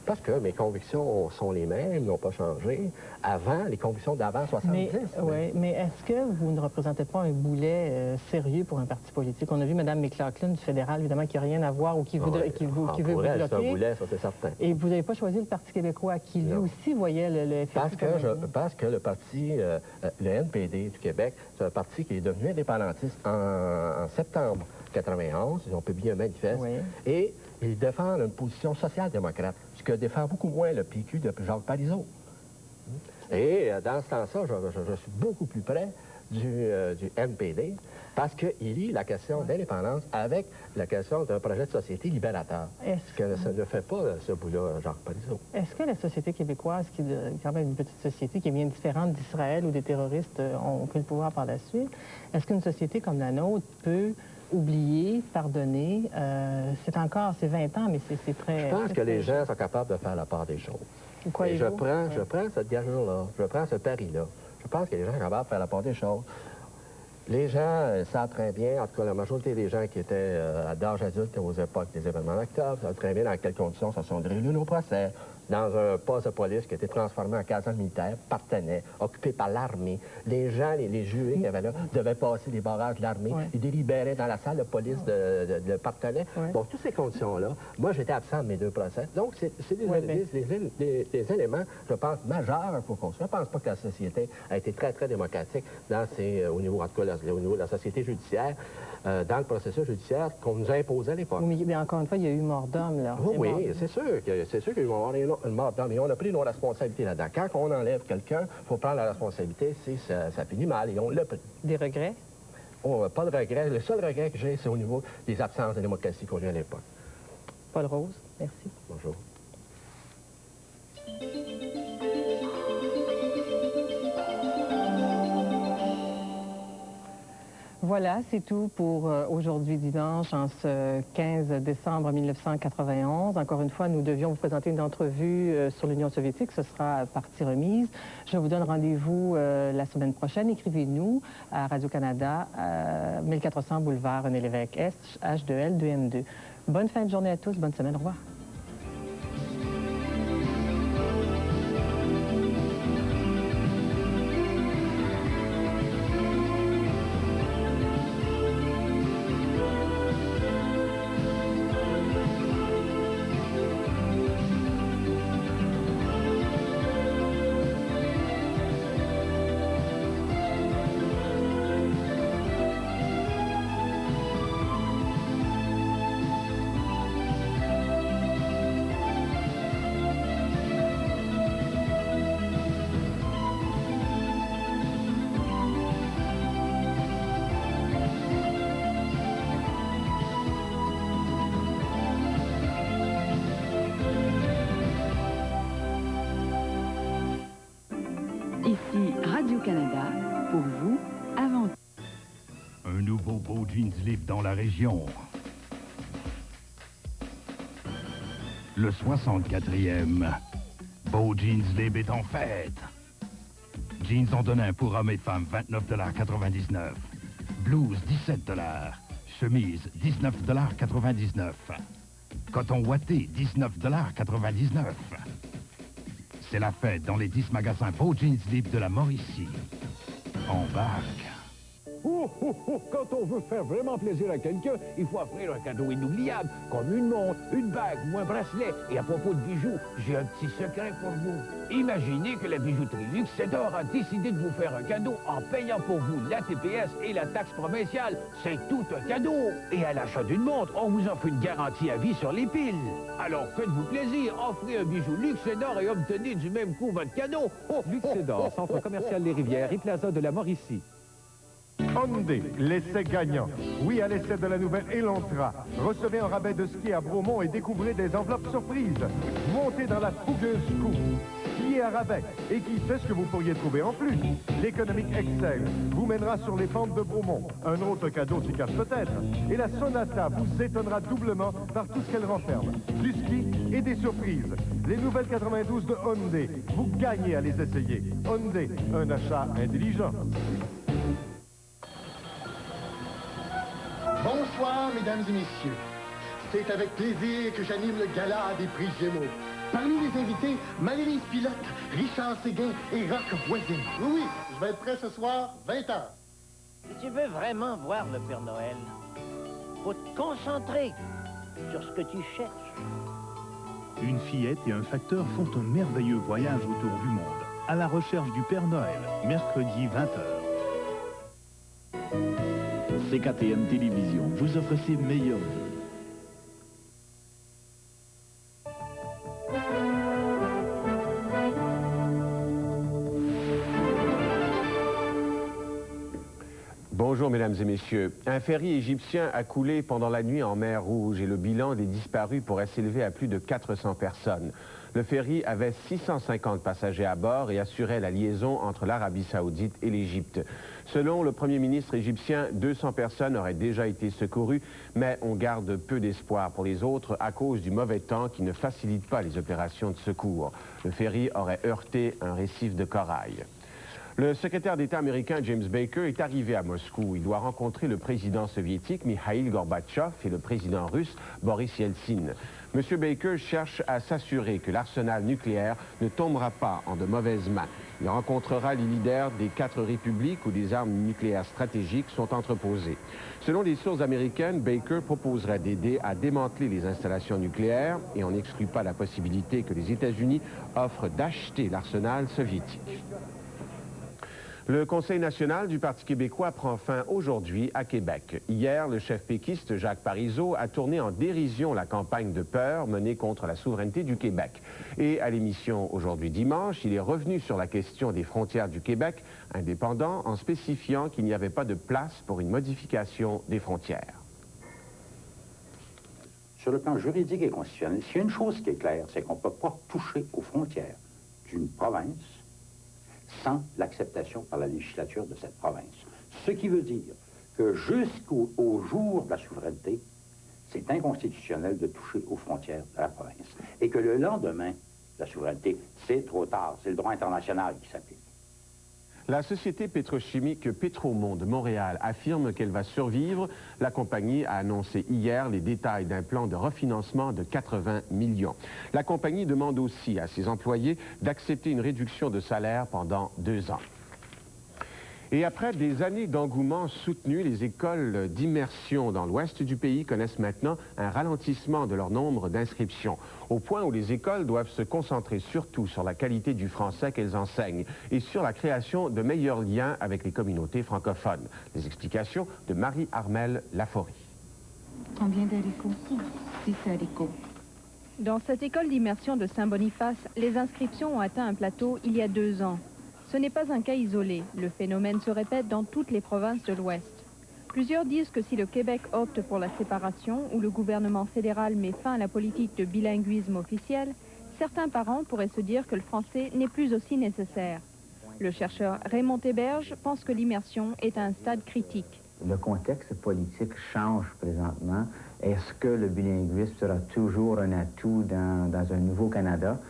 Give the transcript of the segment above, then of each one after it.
Parce que mes convictions sont les mêmes, n'ont pas changé. Avant, les convictions d'avant 70. Mais est-ce que vous ne représentez pas un boulet sérieux pour un parti politique? On a vu Mme McLaughlin du fédéral, évidemment, qui n'a rien à voir ou qui, veut vous bloquer. C'est un boulet, ça c'est certain. Et vous n'avez pas choisi le Parti québécois, qui lui aussi voyait le FFQ parce que le parti, le NPD du Québec, c'est un parti qui est devenu indépendantiste en septembre 91. Ils ont publié un manifeste. Oui. Et ils défendent une position social-démocrate, ce que défend beaucoup moins le PQ de Jacques Parizeau. Et dans ce temps-là, je suis beaucoup plus près du NPD parce qu'il lie la question d'indépendance avec la question d'un projet de société libérateur. Ce que ça ne fait pas, ce bout-là, Jacques Parizeau. Est-ce que la société québécoise, qui est quand même une petite société qui est bien différente d'Israël où des terroristes ont pris le pouvoir par la suite, est-ce qu'une société comme la nôtre peut oublier, pardonner? C'est 20 ans, mais c'est très... Je pense que les gens sont capables de faire la part des choses. Et je prends cette gageure-là, je prends ce pari-là. Je pense que les gens sont capables de faire la part des choses. Les gens savent très bien, en tout cas la majorité des gens qui étaient d'âge adulte aux époques des événements d'octobre, savent très bien dans quelles conditions se sont déroulés nos procès. Dans un poste de police qui a été transformé en caserne militaire, partenait, occupé par l'armée. Les gens, les jurés qu'il y avait là, devaient passer les barrages de l'armée. Ils délibéraient dans la salle de police de Partenay. Bon, toutes ces conditions-là, moi, j'étais absent de mes deux procès. Donc, c'est des éléments, je pense, majeurs pour qu'on... Je ne pense pas que la société a été très, très démocratique au niveau, en tout cas, au niveau de la société judiciaire, dans le processus judiciaire qu'on nous a imposé à l'époque. Oui, mais encore une fois, il y a eu mort d'homme, là. Oui, c'est sûr qu'il y a eu une mort d'homme. Et on a pris nos responsabilités là-dedans. Quand on enlève quelqu'un, il faut prendre la responsabilité si ça finit mal. Et on l'a pris. Des regrets? Oh, pas de regrets. Le seul regret que j'ai, c'est au niveau des absences de démocratie qu'on a eu à l'époque. Paul Rose, merci. Bonjour. Voilà, c'est tout pour aujourd'hui dimanche, en ce 15 décembre 1991. Encore une fois, nous devions vous présenter une entrevue sur l'Union soviétique. Ce sera partie remise. Je vous donne rendez-vous la semaine prochaine. Écrivez-nous à Radio-Canada, 1400 boulevard René Lévesque Est, H2L 2M2. Bonne fin de journée à tous. Bonne semaine. Au revoir. Ici Radio-Canada, pour vous, avant... Un nouveau beau jeans libre dans la région. Le 64e beau jeans libre est en fête. Jeans en donne un pour hommes et femmes, 29,99 $. Blouse, 17 $. Chemise, 19,99 $. Coton ouaté, 19,99 $. C'est la fête dans les 10 magasins Beau Jeans libres de la Mauricie. Embarque. Quand on veut faire vraiment plaisir à quelqu'un, il faut offrir un cadeau inoubliable, comme une montre, une bague ou un bracelet. Et à propos de bijoux, j'ai un petit secret pour vous. Imaginez que la bijouterie Luxedor a décidé de vous faire un cadeau en payant pour vous la TPS et la taxe provinciale. C'est tout un cadeau. Et à l'achat d'une montre, on vous offre une garantie à vie sur les piles. Alors faites-vous plaisir, offrez un bijou Luxedor et obtenez du même coup votre cadeau. Luxedor, centre commercial Les Rivières et Plaza de la Mauricie. Hyundai, l'essai gagnant. Oui, à l'essai de la nouvelle Elantra. Recevez un rabais de ski à Bromont et découvrez des enveloppes surprises. Montez dans la fougueuse coupe. Ski à rabais et qui sait ce que vous pourriez trouver en plus. L'économique Excel vous mènera sur les pentes de Bromont. Un autre cadeau s'y cache peut-être. Et la Sonata vous étonnera doublement par tout ce qu'elle renferme. Du ski et des surprises. Les nouvelles 92 de Hyundai. Vous gagnez à les essayer. Hyundai, un achat intelligent. Bonsoir, mesdames et messieurs. C'est avec plaisir que j'anime le gala des prix Gémeaux. Parmi les invités, Marie-Lise Pilote, Richard Séguin et Roch Voisine. Oui, je vais être prêt ce soir, 20h. Si tu veux vraiment voir le Père Noël, faut te concentrer sur ce que tu cherches. Une fillette et un facteur font un merveilleux voyage autour du monde, à la recherche du Père Noël, mercredi 20h. CKTM Télévision vous offre ses meilleurs vœux. Bonjour, mesdames et messieurs. Un ferry égyptien a coulé pendant la nuit en mer Rouge et le bilan des disparus pourrait s'élever à plus de 400 personnes. Le ferry avait 650 passagers à bord et assurait la liaison entre l'Arabie saoudite et l'Égypte. Selon le Premier ministre égyptien, 200 personnes auraient déjà été secourues, mais on garde peu d'espoir pour les autres à cause du mauvais temps qui ne facilite pas les opérations de secours. Le ferry aurait heurté un récif de corail. Le secrétaire d'État américain James Baker est arrivé à Moscou. Il doit rencontrer le président soviétique Mikhail Gorbatchev et le président russe Boris Yeltsin. M. Baker cherche à s'assurer que l'arsenal nucléaire ne tombera pas en de mauvaises mains. Il rencontrera les leaders des 4 républiques où des armes nucléaires stratégiques sont entreposées. Selon des sources américaines, Baker proposerait d'aider à démanteler les installations nucléaires et on n'exclut pas la possibilité que les États-Unis offrent d'acheter l'arsenal soviétique. Le Conseil national du Parti québécois prend fin aujourd'hui à Québec. Hier, le chef péquiste Jacques Parizeau a tourné en dérision la campagne de peur menée contre la souveraineté du Québec. Et à l'émission Aujourd'hui dimanche, il est revenu sur la question des frontières du Québec indépendant en spécifiant qu'il n'y avait pas de place pour une modification des frontières. Sur le plan juridique et constitutionnel, s'il y a une chose qui est claire, c'est qu'on ne peut pas toucher aux frontières d'une province sans l'acceptation par la législature de cette province. Ce qui veut dire que jusqu'au jour de la souveraineté, c'est inconstitutionnel de toucher aux frontières de la province. Et que le lendemain de la souveraineté, c'est trop tard. C'est le droit international qui s'applique. La société pétrochimique Pétromonde Montréal affirme qu'elle va survivre. La compagnie a annoncé hier les détails d'un plan de refinancement de 80 millions. La compagnie demande aussi à ses employés d'accepter une réduction de salaire pendant 2 ans. Et après des années d'engouement soutenu, les écoles d'immersion dans l'ouest du pays connaissent maintenant un ralentissement de leur nombre d'inscriptions, au point où les écoles doivent se concentrer surtout sur la qualité du français qu'elles enseignent et sur la création de meilleurs liens avec les communautés francophones. Les explications de Marie-Armelle Laforie. Combien d'haricots? 6 haricots. Dans cette école d'immersion de Saint-Boniface, les inscriptions ont atteint un plateau il y a 2 ans. Ce n'est pas un cas isolé. Le phénomène se répète dans toutes les provinces de l'Ouest. Plusieurs disent que si le Québec opte pour la séparation ou le gouvernement fédéral met fin à la politique de bilinguisme officiel, certains parents pourraient se dire que le français n'est plus aussi nécessaire. Le chercheur Raymond Héberge pense que l'immersion est à un stade critique. Le contexte politique change présentement. Est-ce que le bilinguisme sera toujours un atout dans un nouveau Canada?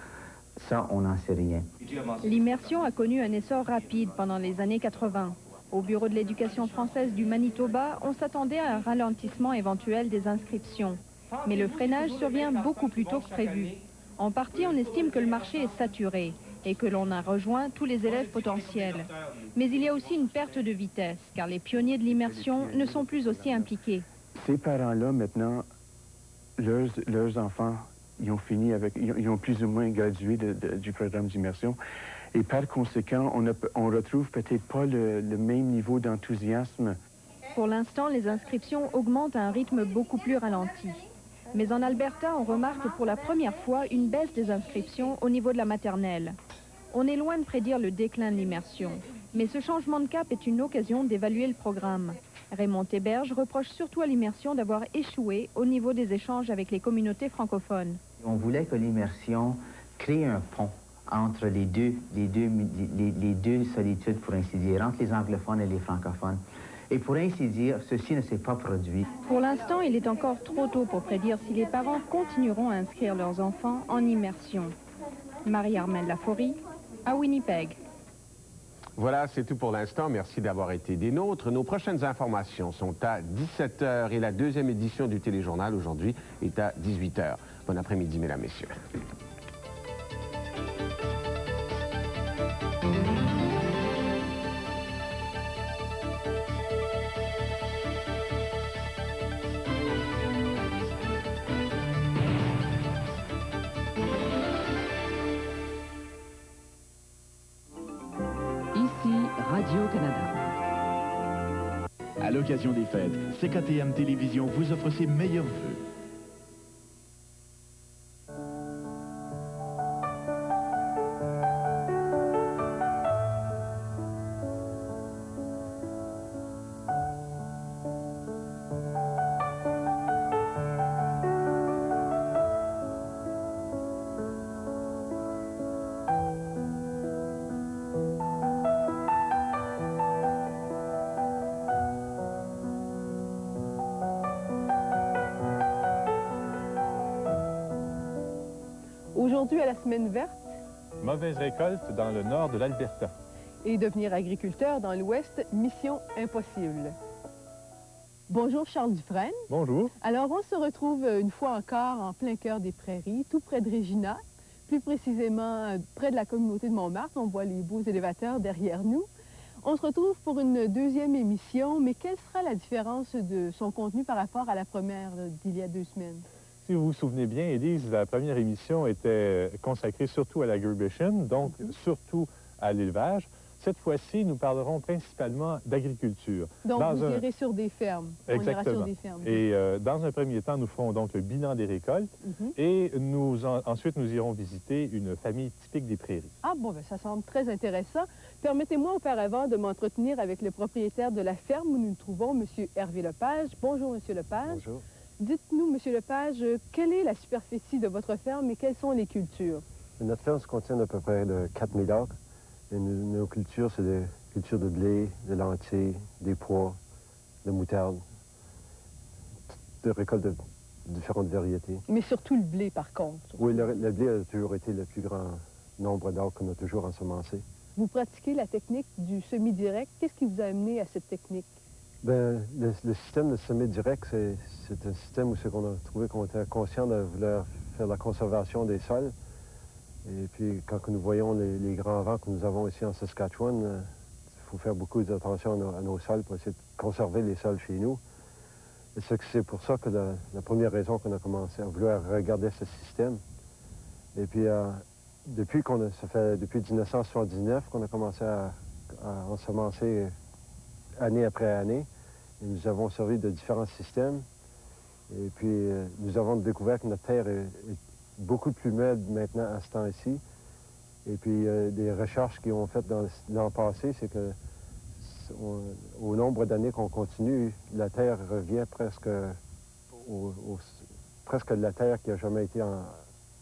Ça, on n'en sait rien. L'immersion a connu un essor rapide pendant les années 80. Au Bureau de l'éducation française du Manitoba, on s'attendait à un ralentissement éventuel des inscriptions. Mais le freinage survient beaucoup plus tôt que prévu. En partie, on estime que le marché est saturé et que l'on a rejoint tous les élèves potentiels. Mais il y a aussi une perte de vitesse, car les pionniers de l'immersion ne sont plus aussi impliqués. Ces parents-là, maintenant, leurs enfants, ils ont fini avec, ils ont plus ou moins gradué du programme d'immersion. Et par conséquent, on retrouve peut-être pas le même niveau d'enthousiasme. Pour l'instant, les inscriptions augmentent à un rythme beaucoup plus ralenti. Mais en Alberta, on remarque pour la première fois une baisse des inscriptions au niveau de la maternelle. On est loin de prédire le déclin de l'immersion. Mais ce changement de cap est une occasion d'évaluer le programme. Raymond Héberge reproche surtout à l'immersion d'avoir échoué au niveau des échanges avec les communautés francophones. On voulait que l'immersion crée un pont entre les deux solitudes, pour ainsi dire, entre les anglophones et les francophones. Et pour ainsi dire, ceci ne s'est pas produit. Pour l'instant, il est encore trop tôt pour prédire si les parents continueront à inscrire leurs enfants en immersion. Marie-Armelle Laforie, à Winnipeg. Voilà, c'est tout pour l'instant. Merci d'avoir été des nôtres. Nos prochaines informations sont à 17h et la deuxième édition du Téléjournal aujourd'hui est à 18h. Bon après-midi, mesdames, messieurs. Radio-Canada. À l'occasion des fêtes, CKTM Télévision vous offre ses meilleurs vœux. Aujourd'hui, à la semaine verte. Mauvaise récolte dans le nord de l'Alberta. Et devenir agriculteur dans l'Ouest, mission impossible. Bonjour Charles Dufresne. Bonjour. Alors, on se retrouve une fois encore en plein cœur des prairies, tout près de Regina, plus précisément près de la communauté de Montmartre. On voit les beaux élévateurs derrière nous. On se retrouve pour une deuxième émission, mais quelle sera la différence de son contenu par rapport à la première d'il y a 2 semaines? Si vous vous souvenez bien, Élise, la première émission était consacrée surtout à l'agribution, donc surtout à l'élevage. Cette fois-ci, nous parlerons principalement d'agriculture. Donc, vous irez sur des fermes. Exactement. On ira sur des fermes. Et dans un premier temps, nous ferons donc le bilan des récoltes et ensuite, nous irons visiter une famille typique des prairies. Ah bon, ben, ça semble très intéressant. Permettez-moi auparavant de m'entretenir avec le propriétaire de la ferme où nous nous trouvons, M. Hervé Lepage. Bonjour, M. Lepage. Bonjour. Dites-nous, M. Lepage, quelle est la superficie de votre ferme et quelles sont les cultures? Notre ferme se contient d'à peu près de 4000 acres. Et nos cultures, c'est des cultures de blé, de lentilles, des pois, de moutarde, de récoltes de différentes variétés. Mais surtout le blé, par contre. Oui, le blé a toujours été le plus grand nombre d'acres qu'on a toujours ensemencé. Vous pratiquez la technique du semi-direct. Qu'est-ce qui vous a amené à cette technique? Bien, le système de semis direct, c'est un système où on a trouvé qu'on était conscient de vouloir faire la conservation des sols. Et puis, quand nous voyons les grands vents que nous avons ici en Saskatchewan, il faut faire beaucoup d'attention à nos sols pour essayer de conserver les sols chez nous. Et c'est pour ça que la première raison qu'on a commencé à vouloir regarder ce système. Et puis, depuis 1979 qu'on a commencé à ensemencer année après année. Et nous avons servi de différents systèmes. Et puis, nous avons découvert que notre terre est beaucoup plus maigre maintenant à ce temps-ci. Et puis, des recherches qu'ils ont faites dans l'an passé, c'est que au nombre d'années qu'on continue, la terre revient presque presque la terre qui n'a jamais été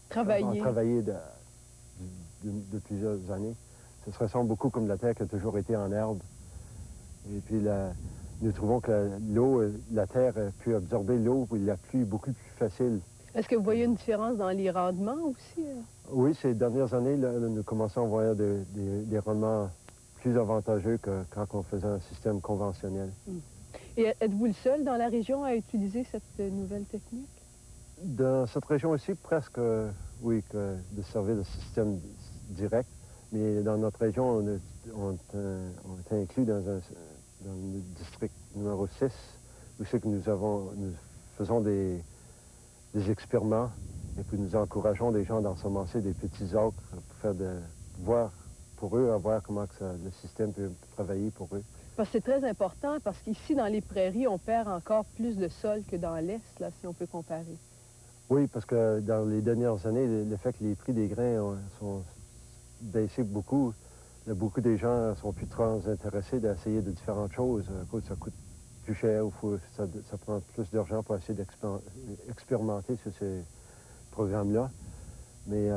travaillée de plusieurs années. Ça se ressemble beaucoup comme la terre qui a toujours été en herbe. Et puis, nous trouvons que l'eau, la terre a pu absorber l'eau et la pluie beaucoup plus facile. Est-ce que vous voyez une différence dans les rendements aussi? Oui, ces dernières années, là, nous commençons à voir des rendements plus avantageux que quand on faisait un système conventionnel. Et êtes-vous le seul dans la région à utiliser cette nouvelle technique? Dans cette région aussi, presque, oui, de servir le système direct. Mais dans notre région, on est inclus dans le district numéro 6, où c'est que nous faisons des expériments et puis nous encourageons les gens d'ensemencer des petits acres pour voir pour eux, à voir comment le système peut travailler pour eux. Parce que c'est très important, parce qu'ici, dans les prairies, on perd encore plus de sol que dans l'Est, là, si on peut comparer. Oui, parce que dans les dernières années, le fait que les prix des grains sont baissés beaucoup, beaucoup des gens sont plus très intéressés d'essayer de différentes choses. Ça coûte plus cher, ça prend plus d'argent pour essayer d'expérimenter sur ces programmes-là. Mais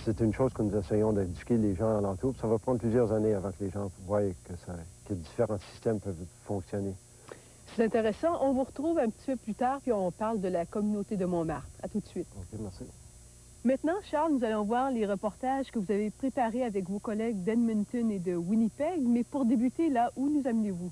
c'est une chose que nous essayons d'éduquer les gens alentour. Ça va prendre plusieurs années avant que les gens voient que différents systèmes peuvent fonctionner. C'est intéressant. On vous retrouve un petit peu plus tard, puis on parle de la communauté de Montmartre. À tout de suite. OK, merci. Maintenant, Charles, nous allons voir les reportages que vous avez préparés avec vos collègues d'Edmonton et de Winnipeg. Mais pour débuter, là, où nous amenez-vous?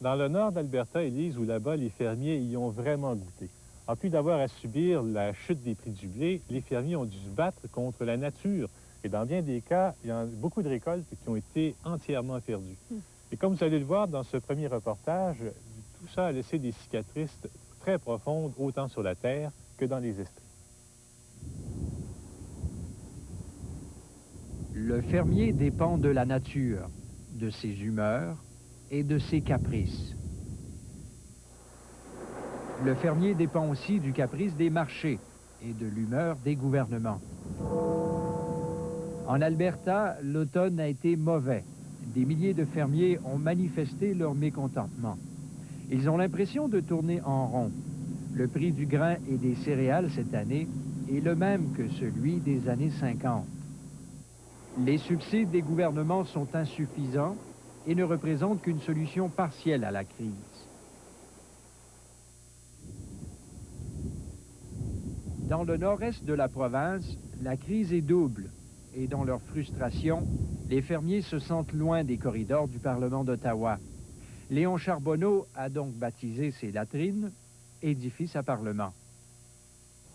Dans le nord d'Alberta, Élise, où là-bas, les fermiers y ont vraiment goûté. En plus d'avoir à subir la chute des prix du blé, les fermiers ont dû se battre contre la nature. Et dans bien des cas, il y a beaucoup de récoltes qui ont été entièrement perdues. Et comme vous allez le voir dans ce premier reportage, tout ça a laissé des cicatrices très profondes, autant sur la terre que dans les esprits. Le fermier dépend de la nature, de ses humeurs et de ses caprices. Le fermier dépend aussi du caprice des marchés et de l'humeur des gouvernements. En Alberta, l'automne a été mauvais. Des milliers de fermiers ont manifesté leur mécontentement. Ils ont l'impression de tourner en rond. Le prix du grain et des céréales cette année est le même que celui des années 50. Les subsides des gouvernements sont insuffisants et ne représentent qu'une solution partielle à la crise. Dans le nord-est de la province, la crise est double et dans leur frustration, les fermiers se sentent loin des corridors du Parlement d'Ottawa. Léon Charbonneau a donc baptisé ses latrines « édifice à Parlement ».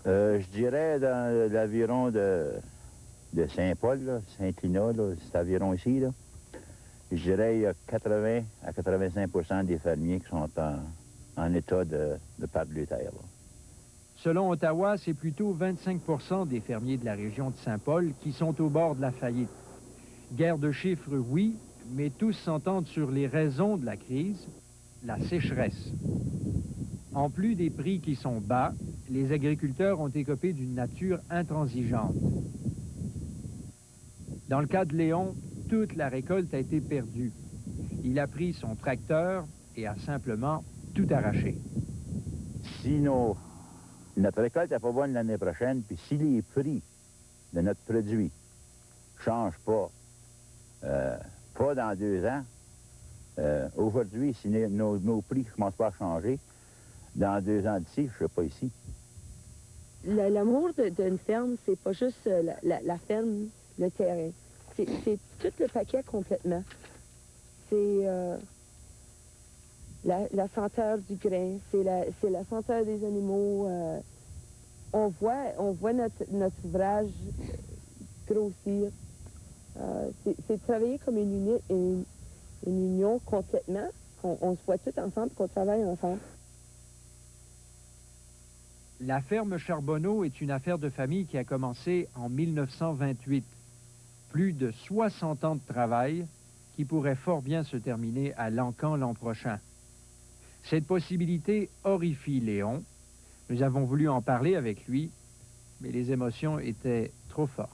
Je dirais dans l'aviron de Saint-Paul, Saint-Lina, c'est environ ici, là. Je dirais qu'il y a 80 à 85% des fermiers qui sont en état de perdre leur terre. Là. Selon Ottawa, c'est plutôt 25% des fermiers de la région de Saint-Paul qui sont au bord de la faillite. Guerre de chiffres, oui, mais tous s'entendent sur les raisons de la crise, la sécheresse. En plus des prix qui sont bas, les agriculteurs ont écopé d'une nature intransigeante. Dans le cas de Léon, toute la récolte a été perdue. Il a pris son tracteur et a simplement tout arraché. Sinon, notre récolte n'est pas bonne l'année prochaine, puis si les prix de notre produit ne changent pas, pas dans 2 ans, aujourd'hui, si nos prix ne commencent pas à changer, dans 2 ans d'ici, je ne serai pas ici. L'amour d'une ferme, c'est pas juste la ferme, le terrain. C'est tout le paquet complètement. C'est la senteur du grain, c'est la senteur des animaux. On voit notre ouvrage grossir. C'est travailler comme une union complètement. On se voit tous ensemble, qu'on travaille ensemble. La ferme Charbonneau est une affaire de famille qui a commencé en 1928. Plus de 60 ans de travail qui pourrait fort bien se terminer à l'Encan l'an prochain. Cette possibilité horrifie Léon. Nous avons voulu en parler avec lui, mais les émotions étaient trop fortes.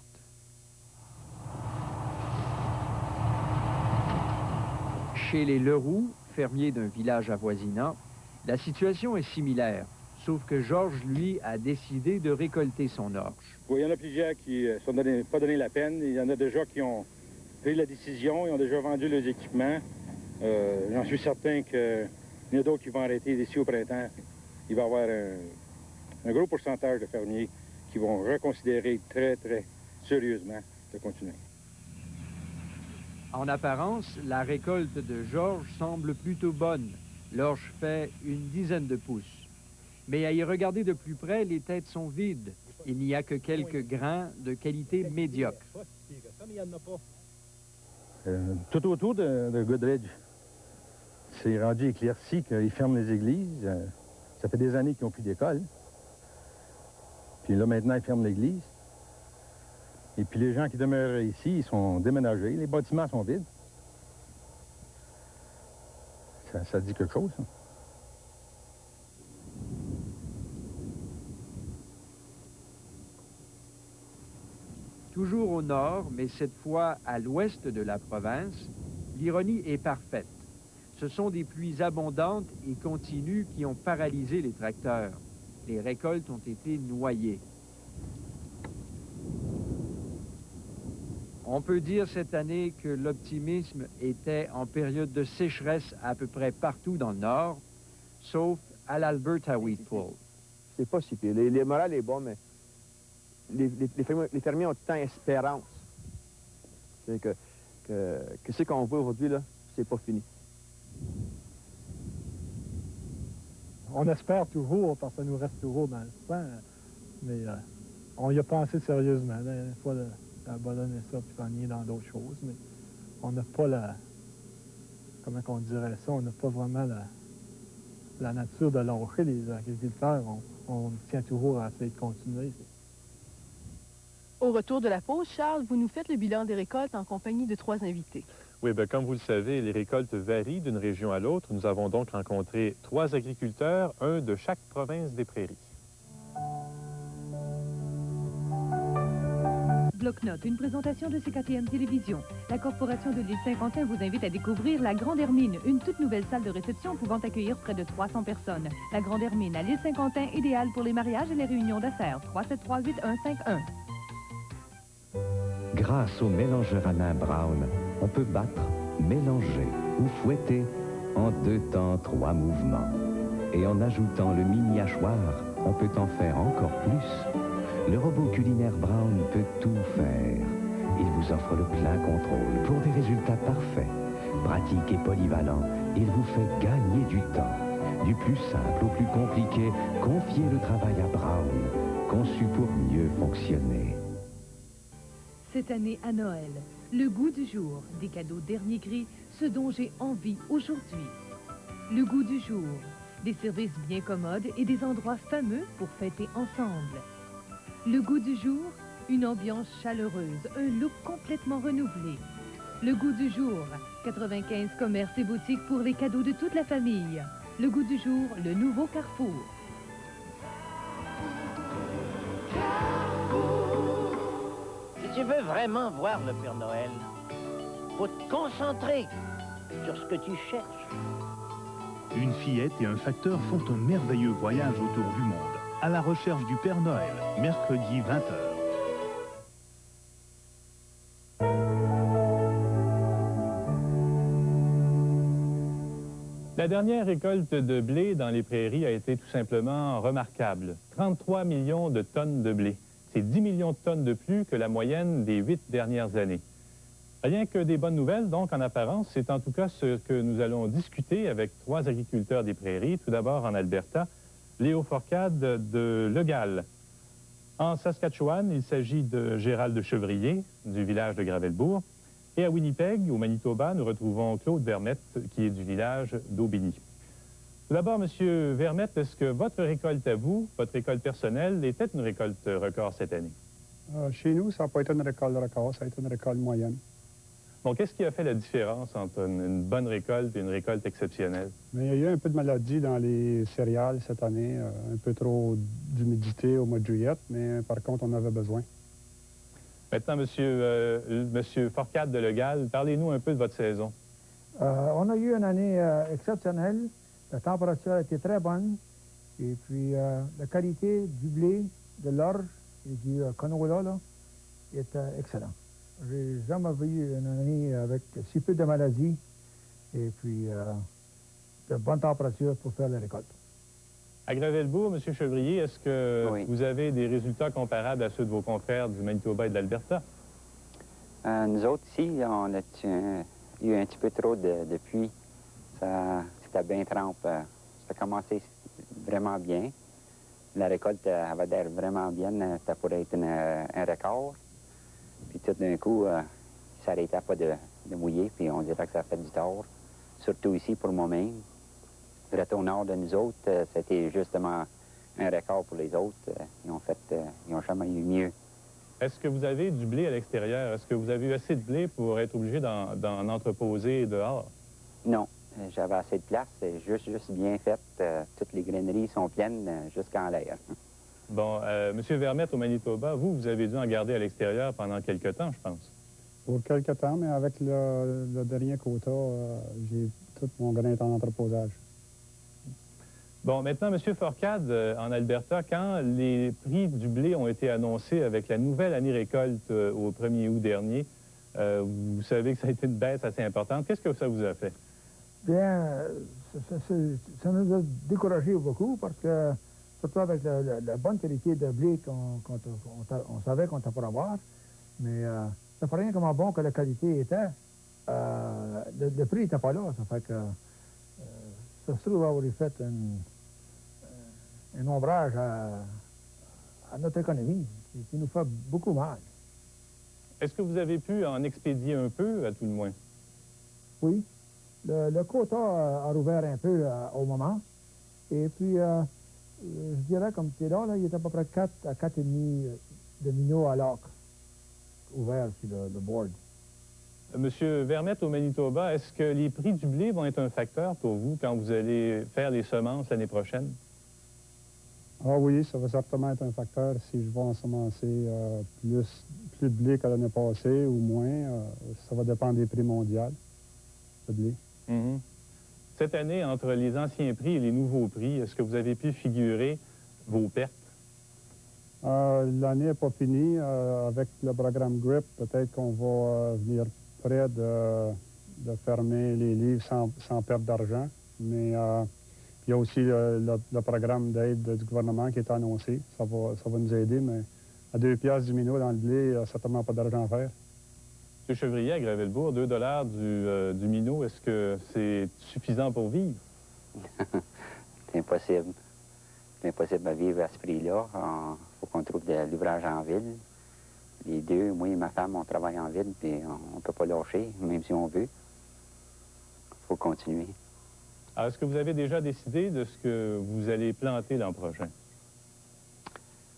Chez les Leroux, fermiers d'un village avoisinant, la situation est similaire, sauf que Georges, lui, a décidé de récolter son orge. Oui, il y en a plusieurs qui ne sont pas donné la peine. Il y en a déjà qui ont pris la décision, ils ont déjà vendu leurs équipements. J'en suis certain qu'il y en a d'autres qui vont arrêter d'ici au printemps. Il va y avoir un gros pourcentage de fermiers qui vont reconsidérer très, très sérieusement de continuer. En apparence, la récolte de Georges semble plutôt bonne. L'orge fait une dizaine de pouces. Mais à y regarder de plus près, les têtes sont vides. Il n'y a que quelques grains de qualité médiocre. Tout autour de Goodridge, c'est rendu éclairci qu'ils ferment les églises. Ça fait des années qu'ils n'ont plus d'école. Puis là, maintenant, ils ferment l'église. Et puis les gens qui demeurent ici, ils sont déménagés. Les bâtiments sont vides. Ça dit quelque chose, ça. Toujours au nord, mais cette fois à l'ouest de la province, l'ironie est parfaite. Ce sont des pluies abondantes et continues qui ont paralysé les tracteurs. Les récoltes ont été noyées. On peut dire cette année que l'optimisme était en période de sécheresse à peu près partout dans le nord, sauf à l'Alberta Wheat Pool. C'est pas si pire. Les morales est bon, mais les fermiers ont tout le temps espérance. C'est que ce qu'on voit aujourd'hui, là, c'est pas fini. On espère toujours, parce que ça nous reste toujours dans le sang, mais on y a pensé sérieusement. La dernière fois, abandonner ça puis qu'on y est dans d'autres choses, mais on n'a pas la... Comment on dirait ça? On n'a pas vraiment la nature de lâcher les agriculteurs. On tient toujours à essayer de continuer. Au retour de la pause, Charles, vous nous faites le bilan des récoltes en compagnie de 3 invités. Oui, bien, comme vous le savez, les récoltes varient d'une région à l'autre. Nous avons donc rencontré 3 agriculteurs, un de chaque province des Prairies. Bloc-notes, une présentation de CKTM Télévision. La Corporation de l'île Saint-Quentin vous invite à découvrir la Grande Hermine, une toute nouvelle salle de réception pouvant accueillir près de 300 personnes. La Grande Hermine à l'île Saint-Quentin, idéale pour les mariages et les réunions d'affaires. 373-8151. Grâce au mélangeur à main Brown, on peut battre, mélanger ou fouetter en 2 temps 3 mouvements. Et en ajoutant le mini-hachoir, on peut en faire encore plus. Le robot culinaire Brown peut tout faire. Il vous offre le plein contrôle pour des résultats parfaits. Pratique et polyvalent, il vous fait gagner du temps. Du plus simple au plus compliqué, confiez le travail à Brown, conçu pour mieux fonctionner. Cette année à Noël, le goût du jour, des cadeaux dernier cri, ce dont j'ai envie aujourd'hui. Le goût du jour, des services bien commodes et des endroits fameux pour fêter ensemble. Le goût du jour, une ambiance chaleureuse, un look complètement renouvelé. Le goût du jour, 95 commerces et boutiques pour les cadeaux de toute la famille. Le goût du jour, le nouveau Carrefour. Si tu veux vraiment voir le Père Noël, faut te concentrer sur ce que tu cherches. Une fillette et un facteur font un merveilleux voyage autour du monde, à la recherche du Père Noël, mercredi 20h. La dernière récolte de blé dans les prairies a été tout simplement remarquable. 33 millions de tonnes de blé. C'est 10 millions de tonnes de plus que la moyenne des 8 dernières années. Rien que des bonnes nouvelles, donc, en apparence, c'est en tout cas ce que nous allons discuter avec 3 agriculteurs des prairies. Tout d'abord, en Alberta, Léo Forcade de Le Gall. En Saskatchewan, il s'agit de Gérald Chevrier, du village de Gravelbourg. Et à Winnipeg, au Manitoba, nous retrouvons Claude Vermette, qui est du village d'Aubigny. Tout d'abord, Monsieur Vermette, est-ce que votre récolte à vous, votre récolte personnelle, était une récolte record cette année? Chez nous, ça n'a pas été une récolte record, ça a été une récolte moyenne. Bon, qu'est-ce qui a fait la différence entre une bonne récolte et une récolte exceptionnelle? Mais il y a eu un peu de maladie dans les céréales cette année, un peu trop d'humidité au mois de juillet, mais par contre, on avait besoin. Maintenant, Monsieur Forcade de Le Gall, parlez-nous un peu de votre saison. On a eu une année exceptionnelle. La température a été très bonne. Et puis, la qualité du blé, de l'orge et du canola là, est excellent. J'ai jamais vu une année avec si peu de maladies et puis de bonnes températures pour faire la récolte. À Gravelbourg, M. Chevrier, est-ce que vous avez des résultats comparables à ceux de vos confrères du Manitoba et de l'Alberta? Nous autres, ici, on a eu un petit peu trop de pluie. C'était bien trempe. Ça a commencé vraiment bien. La récolte avait l'air vraiment bien. Ça pourrait être un record. Puis tout d'un coup, ça n'arrêtait pas de mouiller. Puis on dirait que ça fait du tort. Surtout ici, pour moi-même. Au nord de nous autres, c'était justement un record pour les autres. Ils n'ont jamais eu mieux. Est-ce que vous avez du blé à l'extérieur? Est-ce que vous avez eu assez de blé pour être obligé d'en entreposer dehors? Non, j'avais assez de place. C'est juste bien fait. Toutes les graineries sont pleines jusqu'en l'air. Bon, M. Vermette, au Manitoba, vous avez dû en garder à l'extérieur pendant quelque temps, je pense. Pour quelque temps, mais avec le dernier quota, j'ai tout mon grain en entreposage. Bon, maintenant, M. Forcade, en Alberta, quand les prix du blé ont été annoncés avec la nouvelle année récolte au 1er août dernier, vous savez que ça a été une baisse assez importante. Qu'est-ce que ça vous a fait? Bien, ça nous a découragés beaucoup parce que surtout avec la bonne qualité de blé qu'on savait qu'on était pour avoir. Mais ça fait rien comment bon que la qualité était. Le prix n'était pas là. Ça fait que ça se trouve avoir fait un ombrage à notre économie qui nous fait beaucoup mal. Est-ce que vous avez pu en expédier un peu, à tout le moins? Oui. Le quota a rouvert un peu au moment. Et puis, je dirais, comme tu es là, il y a à peu près 4 à 4,5 de minots à l'acre ouverts sur le board. Monsieur Vermette, au Manitoba, est-ce que les prix du blé vont être un facteur pour vous quand vous allez faire les semences l'année prochaine? Ah oui, ça va certainement être un facteur si je vais ensemencer plus de blé que l'année passée ou moins. Ça va dépendre des prix mondiaux de blé. Mm-hmm. Cette année, entre les anciens prix et les nouveaux prix, est-ce que vous avez pu figurer vos pertes? L'année n'est pas finie. Avec le programme GRIP, peut-être qu'on va venir près de fermer les livres sans perte d'argent. Mais il y a aussi le programme d'aide du gouvernement qui est annoncé. Ça va nous aider, mais à 2 piastres du minot dans le blé, il n'y a certainement pas d'argent à faire. M. Chevrier, à Gravelbourg, 2 $ du minot, est-ce que c'est suffisant pour vivre? C'est impossible. C'est impossible à vivre à ce prix-là. Il faut qu'on trouve de l'ouvrage en ville. Les deux, moi et ma femme, on travaille en ville, puis on ne peut pas lâcher, même si on veut. Il faut continuer. Alors, est-ce que vous avez déjà décidé de ce que vous allez planter l'an prochain?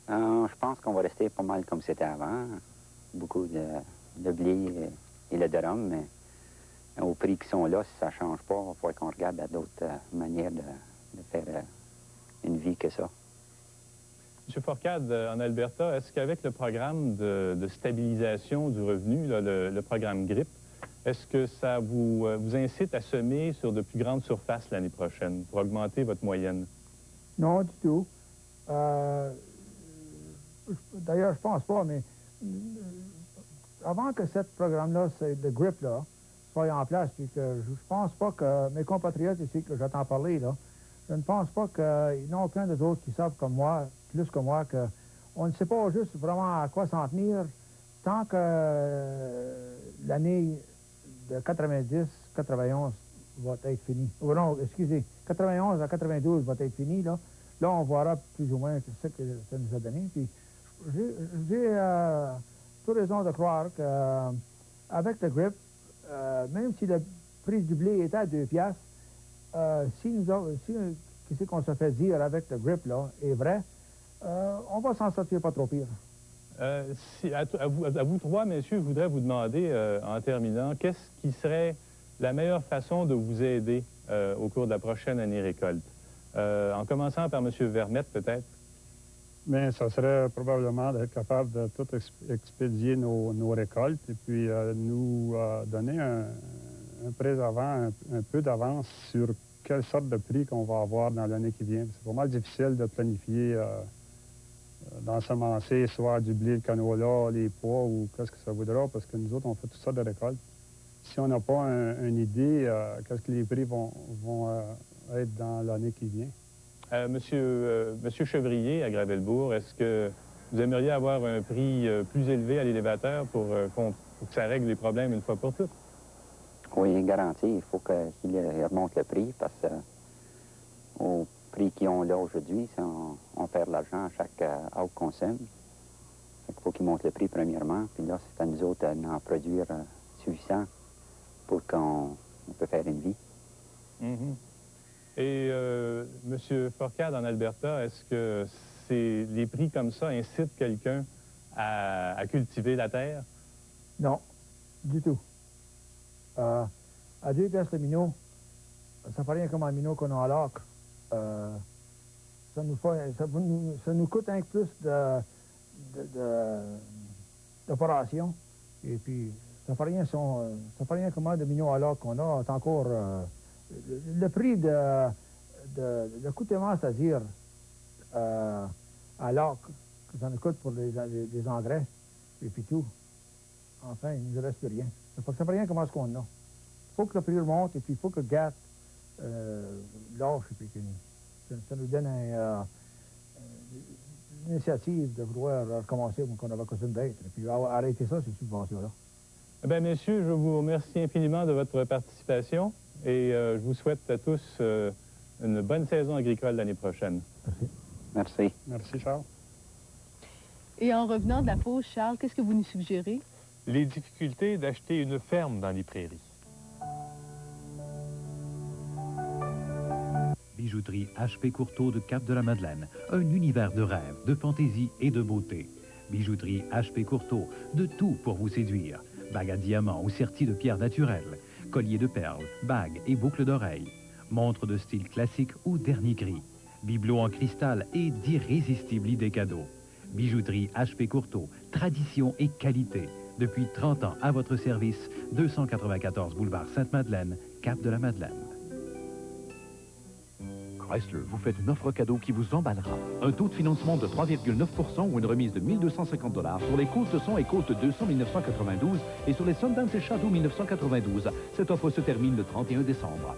Je pense qu'on va rester pas mal comme c'était avant. Beaucoup de blé et le durum, mais aux prix qui sont là, si ça ne change pas, il va falloir qu'on regarde à d'autres manières de faire une vie que ça. M. Forcade, en Alberta, est-ce qu'avec le programme de stabilisation du revenu, là, le programme GRIP, est-ce que ça vous incite à semer sur de plus grandes surfaces l'année prochaine pour augmenter votre moyenne? Non, du tout. D'ailleurs, je pense pas, mais avant que ce programme-là, de GRIP-là, soit en place, puis que je pense pas que mes compatriotes ici, que j'entends parler, là, je ne pense pas qu'il n'y en a aucun des autres qui savent comme moi, plus que moi, qu'on ne sait pas juste vraiment à quoi s'en tenir tant que l'année de 90-91 va être finie. Oh, non, excusez, 91 à 92 va être finie, là. Là, on verra plus ou moins ce que ça nous a donné. Puis, j'ai toute raison de croire qu'avec le GRIP, même si le prix du blé était à 2 piastres, qu'est-ce qu'on se fait dire avec le GRIP, là, est vrai, on va s'en sortir pas trop pire. À vous trois, messieurs, je voudrais vous demander, en terminant, qu'est-ce qui serait la meilleure façon de vous aider au cours de la prochaine année récolte? En commençant par M. Vermette, peut-être? Bien, ça serait probablement d'être capable de tout expédier nos récoltes et puis nous donner un peu d'avance sur quelle sorte de prix qu'on va avoir dans l'année qui vient. C'est vraiment difficile de planifier d'ensemencer soit du blé, le canola, les pois ou qu'est-ce que ça voudra, parce que nous autres, on fait toutes sortes de récoltes. Si on n'a pas une idée, qu'est-ce que les prix vont être dans l'année qui vient? Monsieur Chevrier, à Gravelbourg, est-ce que vous aimeriez avoir un prix plus élevé à l'élévateur pour que ça règle les problèmes une fois pour toutes? Oui, garanti. Il faut qu'il remonte le prix parce que au prix qu'ils ont là aujourd'hui, on perd de l'argent à chaque out qu'on sème. Il faut qu'ils montent le prix premièrement, puis là, c'est à nous autres d'en produire suffisant pour qu'on peut faire une vie. Mm-hmm. Et M. Forcade, en Alberta, est-ce que les prix comme ça incitent quelqu'un à cultiver la terre? Non, du tout. À 2 piastres le minot, ça fait rien comme un minot qu'on a à l'acre. Ça nous coûte un peu plus d'opération. Et puis, ça fait rien comme un de minot à l'acre qu'on a. C'est encore... le prix le coûtement, c'est-à-dire à l'acre, que ça nous coûte pour les engrais, et puis tout. Enfin, il ne nous reste plus rien. Ça fait rien comment est-ce qu'on a. Il faut que le prix remonte, et puis il faut que GATT lâche, et puis que ça nous donne initiative de vouloir recommencer comme on avait coutume d'être. Et puis arrêter ça, ces subventions-là. Eh bien, messieurs, je vous remercie infiniment de votre participation et je vous souhaite à tous une bonne saison agricole l'année prochaine. Merci. Merci. Merci, Charles. Et en revenant de la pause, Charles, qu'est-ce que vous nous suggérez? Les difficultés d'acheter une ferme dans les prairies. Bijouterie H.P. Courteau de Cap-de-la-Madeleine. Un univers de rêve, de fantaisie et de beauté. Bijouterie H.P. Courteau. De tout pour vous séduire. Bagues à diamants ou serties de pierres naturelles. Colliers de perles, bagues et boucles d'oreilles. Montres de style classique ou dernier cri. Bibelots en cristal et d'irrésistibles idées cadeaux. Bijouterie H.P. Courteau. Tradition et qualité. Depuis 30 ans à votre service. 294 boulevard Sainte-Madeleine, Cap-de-la-Madeleine. Chrysler vous fait une offre cadeau qui vous emballera. Un taux de financement de 3,9% ou une remise de 1 250 $ sur les Côtes 100 et Côtes 200 1992 et sur les Sundance et Shadow 1992. Cette offre se termine le 31 décembre.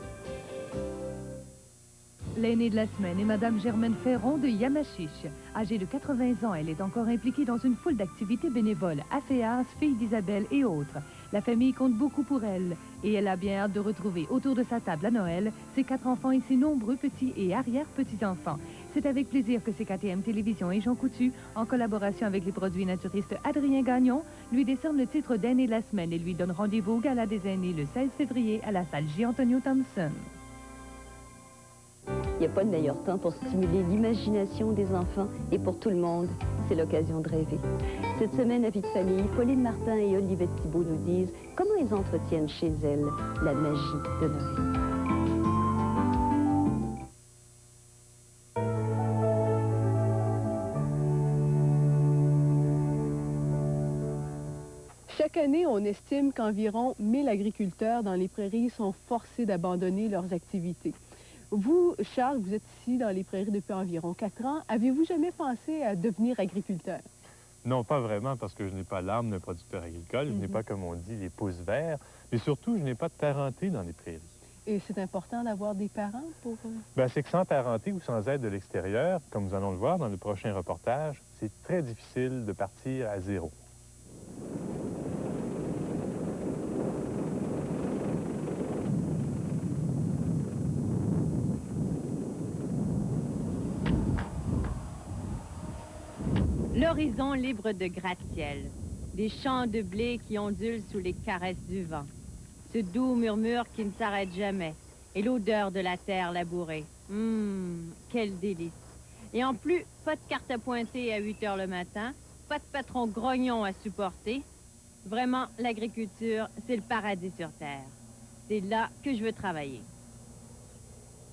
L'aînée de la semaine est Madame Germaine Ferron de Yamachiche. Âgée de 80 ans, elle est encore impliquée dans une foule d'activités bénévoles, Aféas, Fille d'Isabelle et autres. La famille compte beaucoup pour elle et elle a bien hâte de retrouver autour de sa table à Noël ses 4 enfants et ses nombreux petits et arrière-petits-enfants. C'est avec plaisir que CKTM Télévision et Jean Coutu, en collaboration avec les produits naturistes Adrien Gagnon, lui décernent le titre d'aînée de la semaine et lui donnent rendez-vous au Gala des aînés le 16 février à la salle J. Antonio Thompson. Il n'y a pas de meilleur temps pour stimuler l'imagination des enfants et pour tout le monde, c'est l'occasion de rêver. Cette semaine, à Vie de famille, Pauline Martin et Olivette Thibault nous disent comment ils entretiennent chez elles la magie de Noël. Chaque année, on estime qu'environ 1000 agriculteurs dans les prairies sont forcés d'abandonner leurs activités. Vous, Charles, vous êtes ici dans les prairies depuis environ 4 ans. Avez-vous jamais pensé à devenir agriculteur? Non, pas vraiment, parce que je n'ai pas l'âme d'un producteur agricole. Je n'ai pas, comme on dit, les pouces verts. Mais surtout, je n'ai pas de parenté dans les prairies. Et c'est important d'avoir des parents pour... Bien, c'est que sans parenté ou sans aide de l'extérieur, comme nous allons le voir dans le prochain reportage, c'est très difficile de partir à zéro. L'horizon libre de gratte-ciel, des champs de blé qui ondulent sous les caresses du vent, ce doux murmure qui ne s'arrête jamais, et l'odeur de la terre labourée. Quel délice! Et en plus, pas de carte à pointer à 8 heures le matin, pas de patron grognon à supporter. Vraiment, l'agriculture, c'est le paradis sur terre. C'est là que je veux travailler.